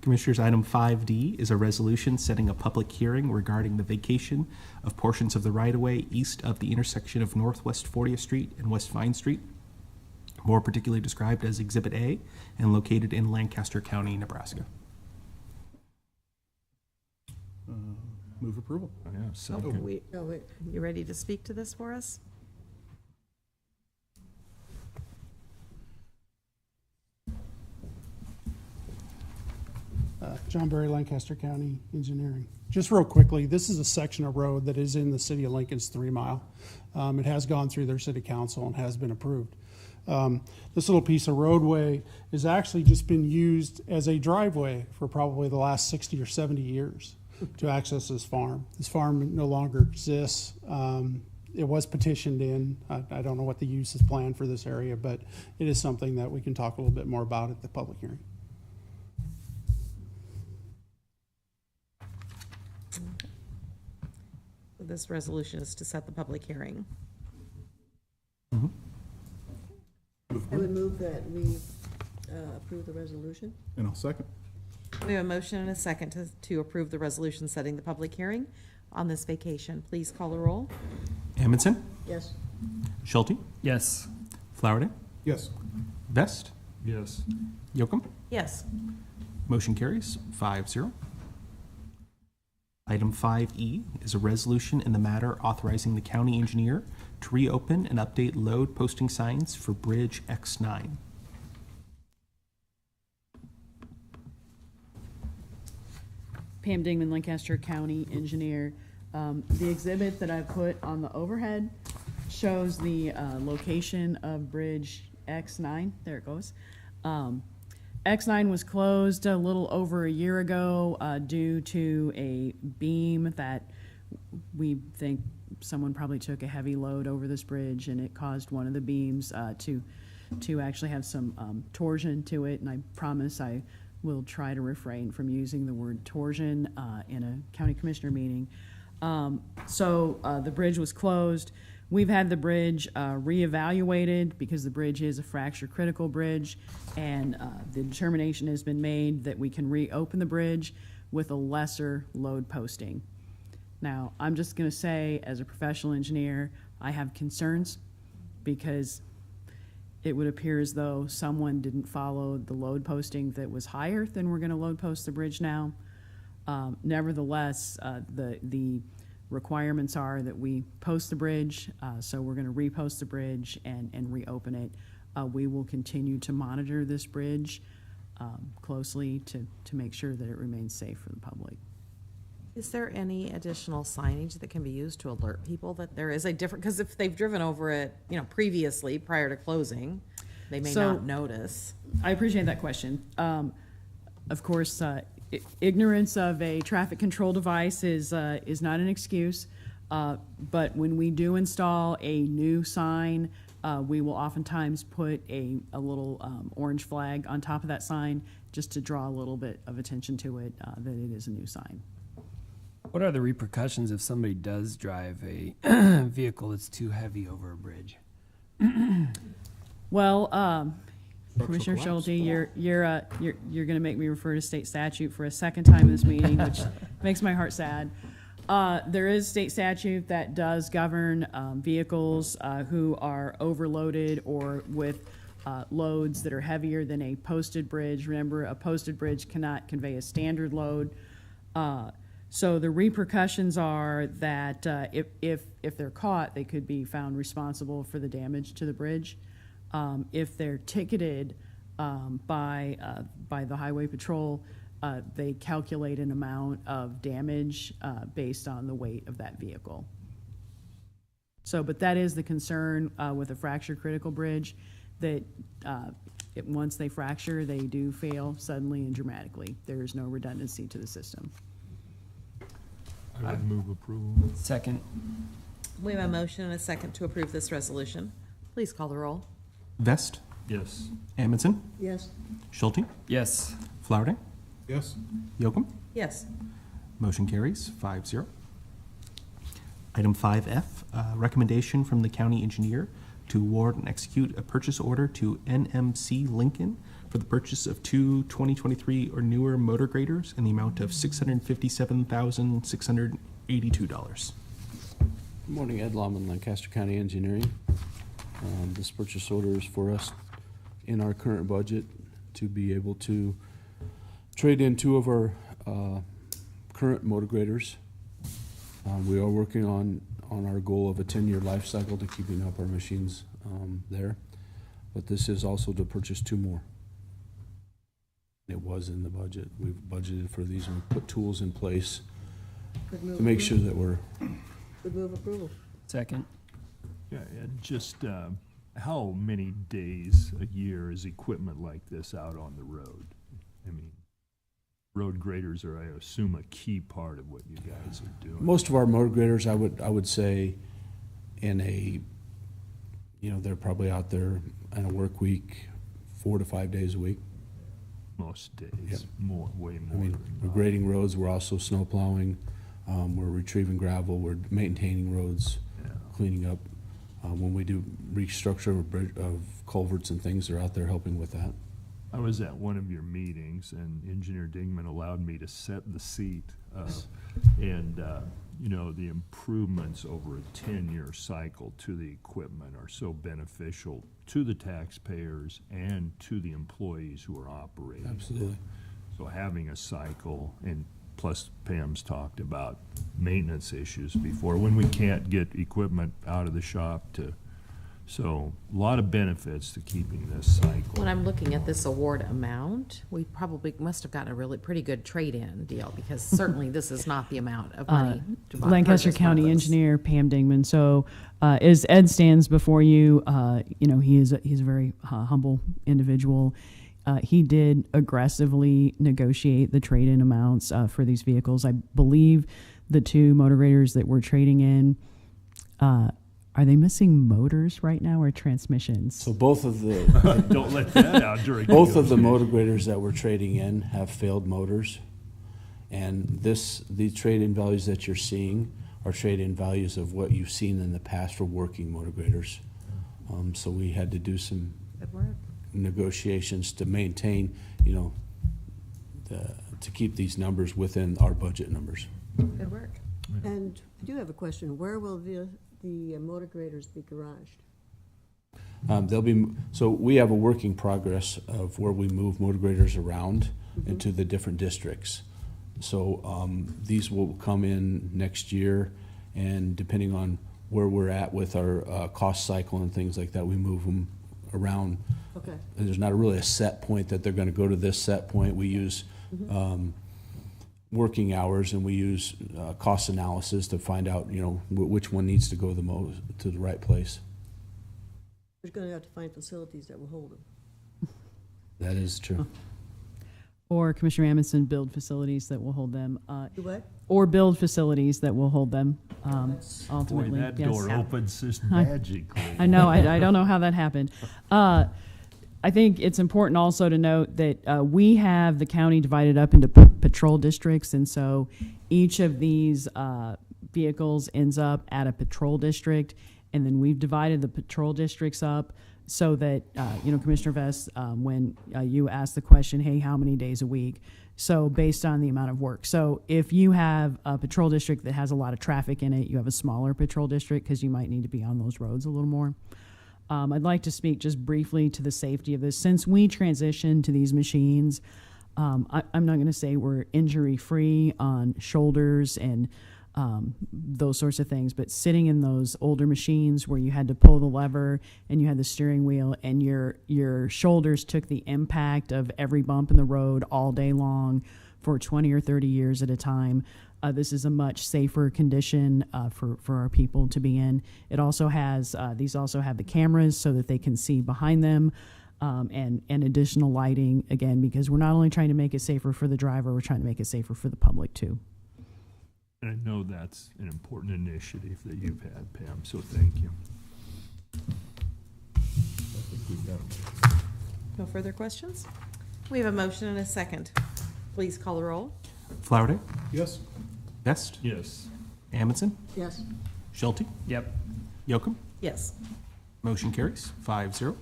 Commissioners, item 5D is a resolution setting a public hearing regarding the vacation of portions of the right-of-way east of the intersection of Northwest 40th Street and West Vine Street, more particularly described as Exhibit A, and located in Lancaster County, Nebraska. Move approval. Yeah, Oh, second. No, wait. You ready to speak to this for us? John Berry, Lancaster County Engineering. Just real quickly, this is a section of road that is in the city of Lincoln's 3 mile. It has gone through their city council and has been approved. This little piece of roadway has actually just been used as a driveway for probably the last 60 or 70 years to access this farm. This farm no longer exists. It was petitioned in. I don't know what the use is planned for this area, but it is something that we can talk a little bit more about at the public hearing. This resolution is to set the public hearing. I would move that we approve the resolution. And I'll second. We have a motion and a second to approve the resolution setting the public hearing on this vacation. Please call the roll. Amundson, Yes. Schulte, Yes. Flowerday, Yes. Vest, Yes. Yocum. Yes. Motion carries 5-0. Item 5E is a resolution in the matter authorizing the county engineer to reopen and update load posting signs for Bridge X9. Pam Dingman, Lancaster County Engineer. The exhibit that I put on the overhead shows the location of Bridge X9. There it goes. X9 was closed a little over a year ago due to a beam that we think someone probably took a heavy load over this bridge, and it caused one of the beams to actually have some torsion to it. And I promise I will try to refrain from using the word torsion in a county commissioner meeting. So the bridge was closed. We've had the bridge reevaluated because the bridge is a fracture critical bridge, and the determination has been made that we can reopen the bridge with a lesser load posting. Now, I'm just going to say, as a professional engineer, I have concerns because it would appear as though someone didn't follow the load posting that was higher than we're going to load post the bridge now. Nevertheless, the requirements are that we post the bridge, so we're going to repost the bridge and reopen it. We will continue to monitor this bridge closely to make sure that it remains safe for the public. Is there any additional signage that can be used to alert people that there is a different, because if they've driven over it, previously, prior to closing, they may So- not notice. I appreciate that question. Of course, ignorance of a traffic control device is not an excuse. But when we do install a new sign, we will oftentimes put a little orange flag on top of that sign just to draw a little bit of attention to it, that it is a new sign. What are the repercussions if somebody does drive a vehicle that's too heavy over a bridge? Well, Structural Commissioner collapse. Schulte, you're going to make me refer to state statute for a second time in this meeting, which makes my heart sad. There is state statute that does govern vehicles who are overloaded or with loads that are heavier than a posted bridge. Remember, a posted bridge cannot convey a standard load. So the repercussions are that if they're caught, they could be found responsible for the damage to the bridge. If they're ticketed by the Highway Patrol, they calculate an amount of damage based on the weight of that vehicle. So, but that is the concern with a fracture critical bridge, that once they fracture, they do fail suddenly and dramatically. There is no redundancy to the system. I would move approval. Second. We have a motion and a second to approve this resolution. Please call the roll. Vest, Yes. Amundson, Yes, Schulte, Yes. Flowerday, Yes. Yocum. Yes. Motion carries 5-0. Item 5F, recommendation from the county engineer to award and execute a purchase order to NMC Lincoln for the purchase of two 2023 or newer motor graders in the amount of $657,682. Good morning, Ed Lawman, Lancaster County Engineering. This purchase order is for us in our current budget to be able to trade in two of our current motor graders. We are working on our goal of a 10-year life cycle to keeping up our machines there. But this is also to purchase two more. It was in the budget. We've budgeted for these and we put tools in place could move to make sure approval. that we're Could move approval. Second. Yeah, and just how many days a year is equipment like this out on the road? I mean, road graders are, I assume, a key part of what you guys are doing. most of our motor graders, I would say, in a, they're probably out there in a work week, 4 to 5 days a week. Most days, Yep. way I more. mean, than we're not. grading roads, we're also snow plowing, we're retrieving gravel, we're maintaining roads, Yeah. cleaning up. When we do restructure of culverts and things, they're out there helping with that. I was at one of your meetings, and Engineer Dingman allowed me to set the seat. And the improvements over a 10-year cycle to the equipment are so beneficial to the taxpayers and to the employees who are operating. Absolutely. So having a cycle, and plus Pam's talked about maintenance issues before, when we can't get equipment out of the shop so a lot of benefits to keeping this cycle. When I'm looking at this award amount, we probably must have gotten a really pretty good trade-in deal, because certainly this is not the amount of money to buy. Lancaster purchase one of County those. Engineer Pam Dingman. So, as Ed stands before you, he's a very humble individual. He did aggressively negotiate the trade-in amounts for these vehicles. I believe the two motor graders that we're trading in, are they missing motors right now or transmissions? So both of the, Don't let that out during both of the negotiation. motor graders that we're trading in have failed motors. And these trade-in values that you're seeing are trade-in values of what you've seen in the past for working motor graders. So we had to do some Good work. negotiations to maintain, to keep these numbers within our budget numbers. Good work. And I do have a question. Where will the motor graders be garaged? So we have a working progress of where we move motor graders around into the different districts. So these will come in next year, and depending on where we're at with our cost cycle and things like that, we move them around. Okay. There's not really a set point that they're gonna go to this set point. We use, working hours, and we use, cost analysis to find out, you know, which one needs to go the most, to the right place. We're gonna have to find facilities that will hold them. That is true. Or Commissioner Amundson, build facilities that will hold them. Do what? Or build facilities that will hold them, Boy, ultimately. that yes. door opens just magically. I know, I don't know how that happened. I think it's important also to note that we have the county divided up into patrol districts, and so each of these vehicles ends up at a patrol district, and then we've divided the patrol districts up so that, you know, Commissioner Vest, when you asked the question, hey, how many days a week? So based on the amount of work. So if you have a patrol district that has a lot of traffic in it, you have a smaller patrol district because you might need to be on those roads a little more. I'd like to speak just briefly to the safety of this. Since we transitioned to these machines, I'm not going to say we're injury-free on shoulders and those sorts of things, but sitting in those older machines where you had to pull the lever and you had the steering wheel and your shoulders took the impact of every bump in the road all day long for 20 or 30 years at a time. This is a much safer condition for our people to be in. It also has, these also have the cameras so that they can see behind them, and additional lighting, again, because we're not only trying to make it safer for the driver, we're trying to make it safer for the public too. And I know that's an important initiative that you've had, Pam, so thank you. I think we've got it. No further questions? We have a motion and a second. Please call the roll. Flowerday, Yes? Vest, Yes. Amundson, Yes. Schulte, Yep. Yocum. Yes. Motion carries 5-0.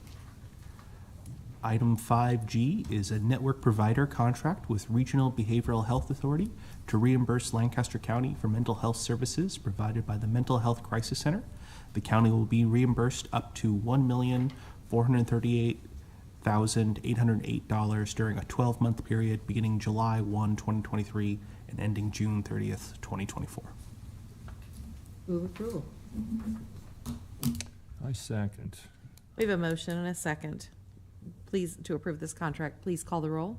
Item 5G is a network provider contract with Regional Behavioral Health Authority to reimburse Lancaster County for mental health services provided by the Mental Health Crisis Center. The county will be reimbursed up to $1,438,808 during a 12-month period beginning July 1, 2023 and ending June 30th, 2024. Move approval. I second. We have a motion and a second. Please, to approve this contract, please call the roll.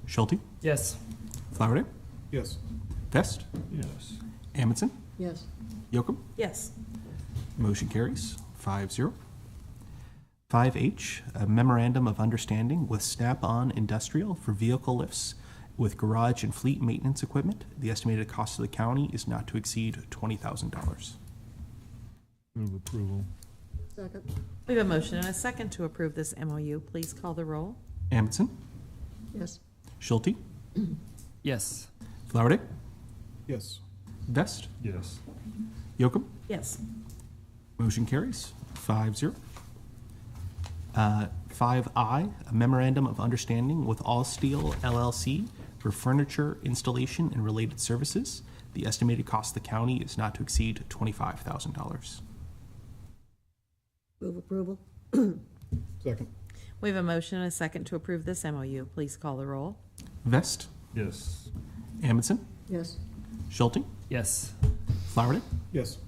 Schulte, Yes. Flowerday, Yes. Vest, Yes. Amundson, Yes. Yocum. Yes. Motion carries 5-0. 5H, a memorandum of understanding with Snap-on Industrial for vehicle lifts with garage and fleet maintenance equipment. The estimated cost of the county is not to exceed $20,000. Move approval. Second. We have a motion and a second to approve this MOU. Please call the roll. Amundson, Yes. Schulte, Yes. Flowerday, Yes. Vest, Yes. Yocum. Yes. Motion carries 5-0. 5I, a memorandum of understanding with All Steel LLC for furniture installation and related services. The estimated cost of the county is not to exceed $25,000. Move approval. Second. We have a motion and a second to approve this MOU. Please call the roll. Vest, Yes. Amundson, Yes. Schulte, Yes. Flowerday, Yes.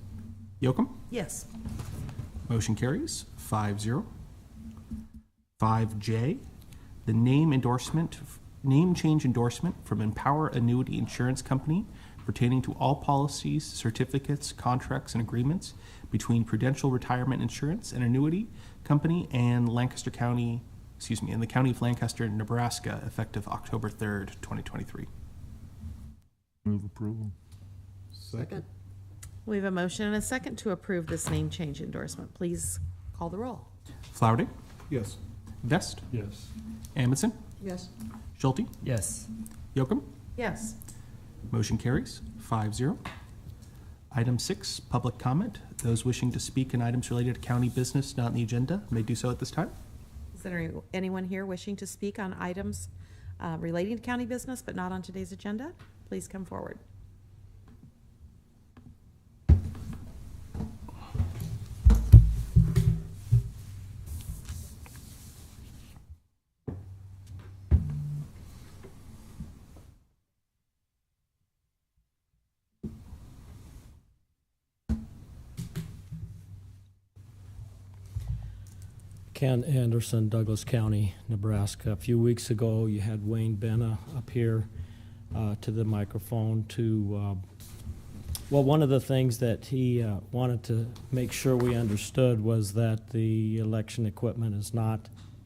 Yocum. Yes. Motion carries 5-0. 5J, the name change endorsement from Empower Annuity Insurance Company pertaining to all policies, certificates, contracts, and agreements between Prudential Retirement Insurance and Annuity Company and Lancaster County, and the County of Lancaster, Nebraska, effective October 3rd, 2023. Move approval. Second. We have a motion and a second to approve this name change endorsement. Please call the roll. Flowerday, Yes. Vest, Yes. Amundson, Yes. Schulte, Yes. Yocum. Yes. Motion carries 5-0. Item 6, public comment. Those wishing to speak in items related to county business not on the agenda may do so at this time. Is there anyone here wishing to speak on items relating to county business but not on today's agenda? Please come forward. Ken Anderson, Douglas County, Nebraska. A few weeks ago, you had Wayne Benna up here to the microphone to, well, one of the things that he wanted to make sure we understood was that the election equipment is not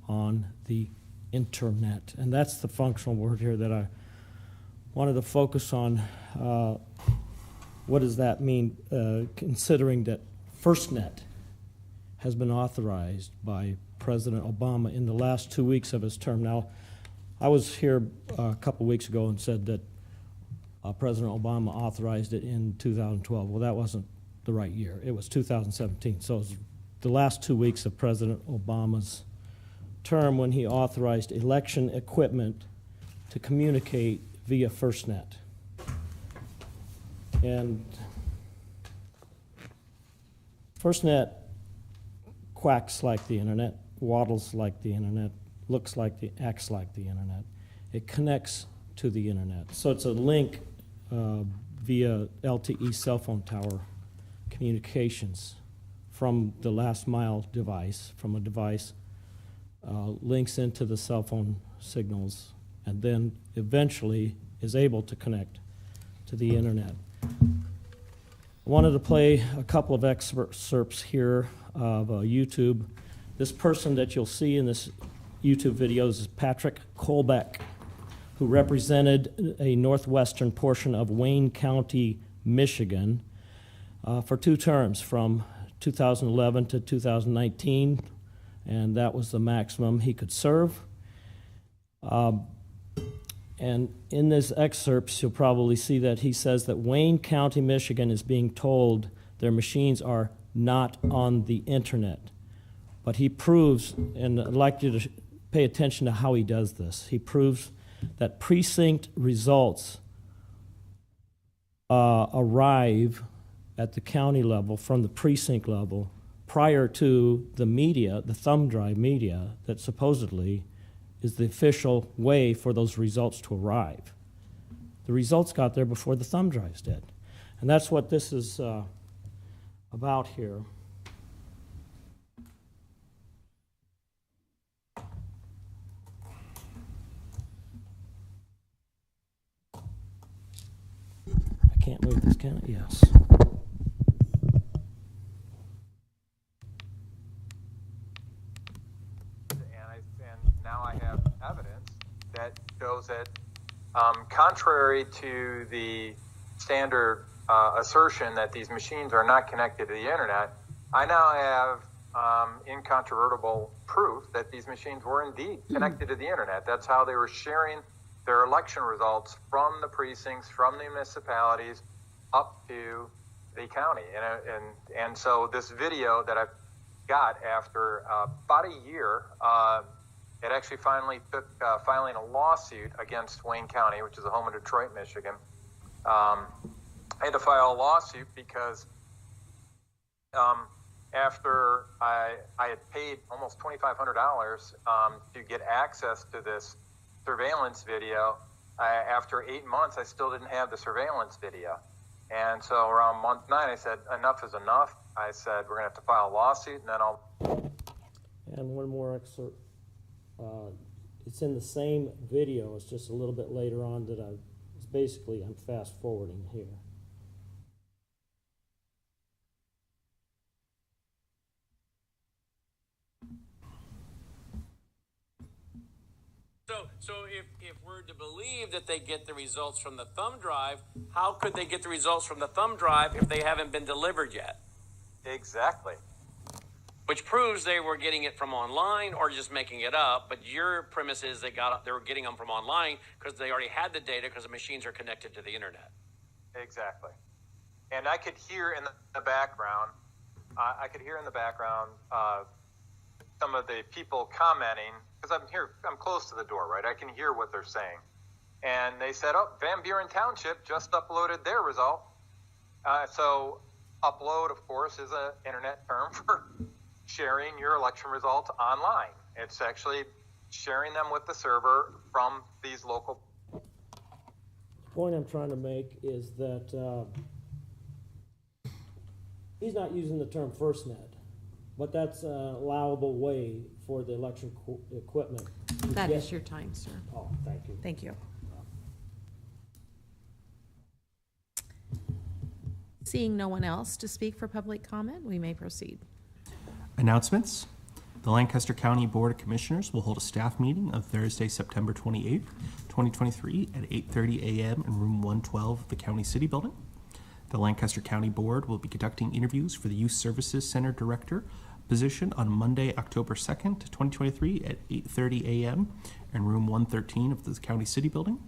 on the internet. And that's the functional word here that I wanted to focus on. What does that mean, considering that FirstNet has been authorized by President Obama in the last 2 weeks of his term. Now, I was here a couple weeks ago and said that President Obama authorized it in 2012. Well, that wasn't the right year. It was 2017. So it was the last 2 weeks of President Obama's term when he authorized election equipment to communicate via FirstNet. And FirstNet quacks like the internet, waddles like the internet, acts like the internet. It connects to the internet. So it's a link via LTE cell phone tower communications from the last mile device, from a device, links into the cell phone signals, and then eventually is able to connect to the internet. I wanted to play a couple of excerpts here of YouTube. This person that you'll see in this YouTube video is Patrick Colbeck, who represented a northwestern portion of Wayne County, Michigan, for 2 terms, from 2011 to 2019, and that was the maximum he could serve. And in this excerpt, you'll probably see that he says that Wayne County, Michigan is being told their machines are not on the internet. But he proves, and I'd like you to pay attention to how he does this. He proves that precinct results arrive at the county level from the precinct level prior to the media, the thumb drive media, that supposedly is the official way for those results to arrive. The results got there before the thumb drives did. And that's what this is about here. I can't move this, can I? Yes. And now I have evidence that shows that contrary to the standard assertion that these machines are not connected to the internet, I now have incontrovertible proof that these machines were indeed connected to the internet. That's how they were sharing their election results from the precincts, from the municipalities, up to the county. And so this video that I've got after about a year, it actually finally took filing a lawsuit against Wayne County, which is the home of Detroit, Michigan. I had to file a lawsuit because after I had paid almost $2,500 to get access to this surveillance video, after 8 months, I still didn't have the surveillance video. And so around month 9, I said, enough is enough. I said, we're going to have to file a lawsuit, and then I'll... And one more excerpt. It's in the same video. It's just a little bit later on that I'm fast forwarding here. So if we're to believe that they get the results from the thumb drive, how could they get the results from the thumb drive if they haven't been delivered yet? Exactly. Which proves they were getting it from online or just making it up. But your premise is they were getting them from online because they already had the data because the machines are connected to the internet. Exactly. And I could hear in the background, some of the people commenting, because I'm close to the door, right? I can hear what they're saying. And they said, oh, Van Buren Township just uploaded their result. So upload, of course, is an internet term for sharing your election results online. It's actually sharing them with the server from these local. The point I'm trying to make is that he's not using the term FirstNet, but that's an allowable way for the electrical equipment. That Yes. is your time, sir. Oh, thank you. Thank you. Seeing no one else to speak for public comment, we may proceed. Announcements. The Lancaster County Board of Commissioners will hold a staff meeting on Thursday, September 28th, 2023 at 8:30 a.m. in room 112 of the County City Building. The Lancaster County Board will be conducting interviews for the Youth Services Center Director position on Monday, October 2nd, 2023 at 8:30 a.m. in room 113 of the County City Building.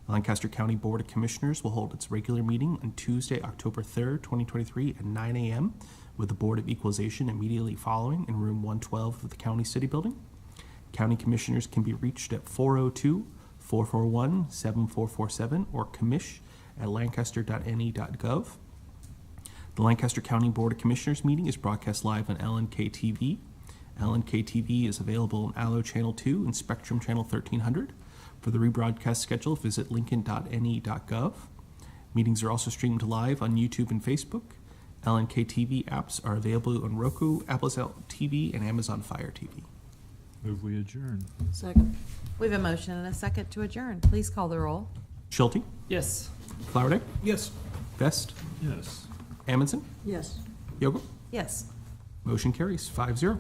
The Lancaster County Board of Commissioners will hold its regular meeting on Tuesday, October 3rd, 2023 at 9 a.m. with the Board of Equalization immediately following in room 112 of the County City Building. County Commissioners can be reached at 402-441-7447 or commish@lancaster.ne.gov. The Lancaster County Board of Commissioners meeting is broadcast live on LNK-TV. LNK-TV is available on Allo Channel 2 and Spectrum Channel 1300. For the rebroadcast schedule, visit lincoln.ne.gov. Meetings are also streamed live on YouTube and Facebook. LNK TV apps are available on Roku, Apple TV, and Amazon Fire TV. Move we adjourn. Second. We have a motion and a second to adjourn. Please call the roll. Schulte, Yes. Flowerday, Yes. Vest, Yes. Amundsen, Yes. Yocum. Yes. Motion carries 5-0.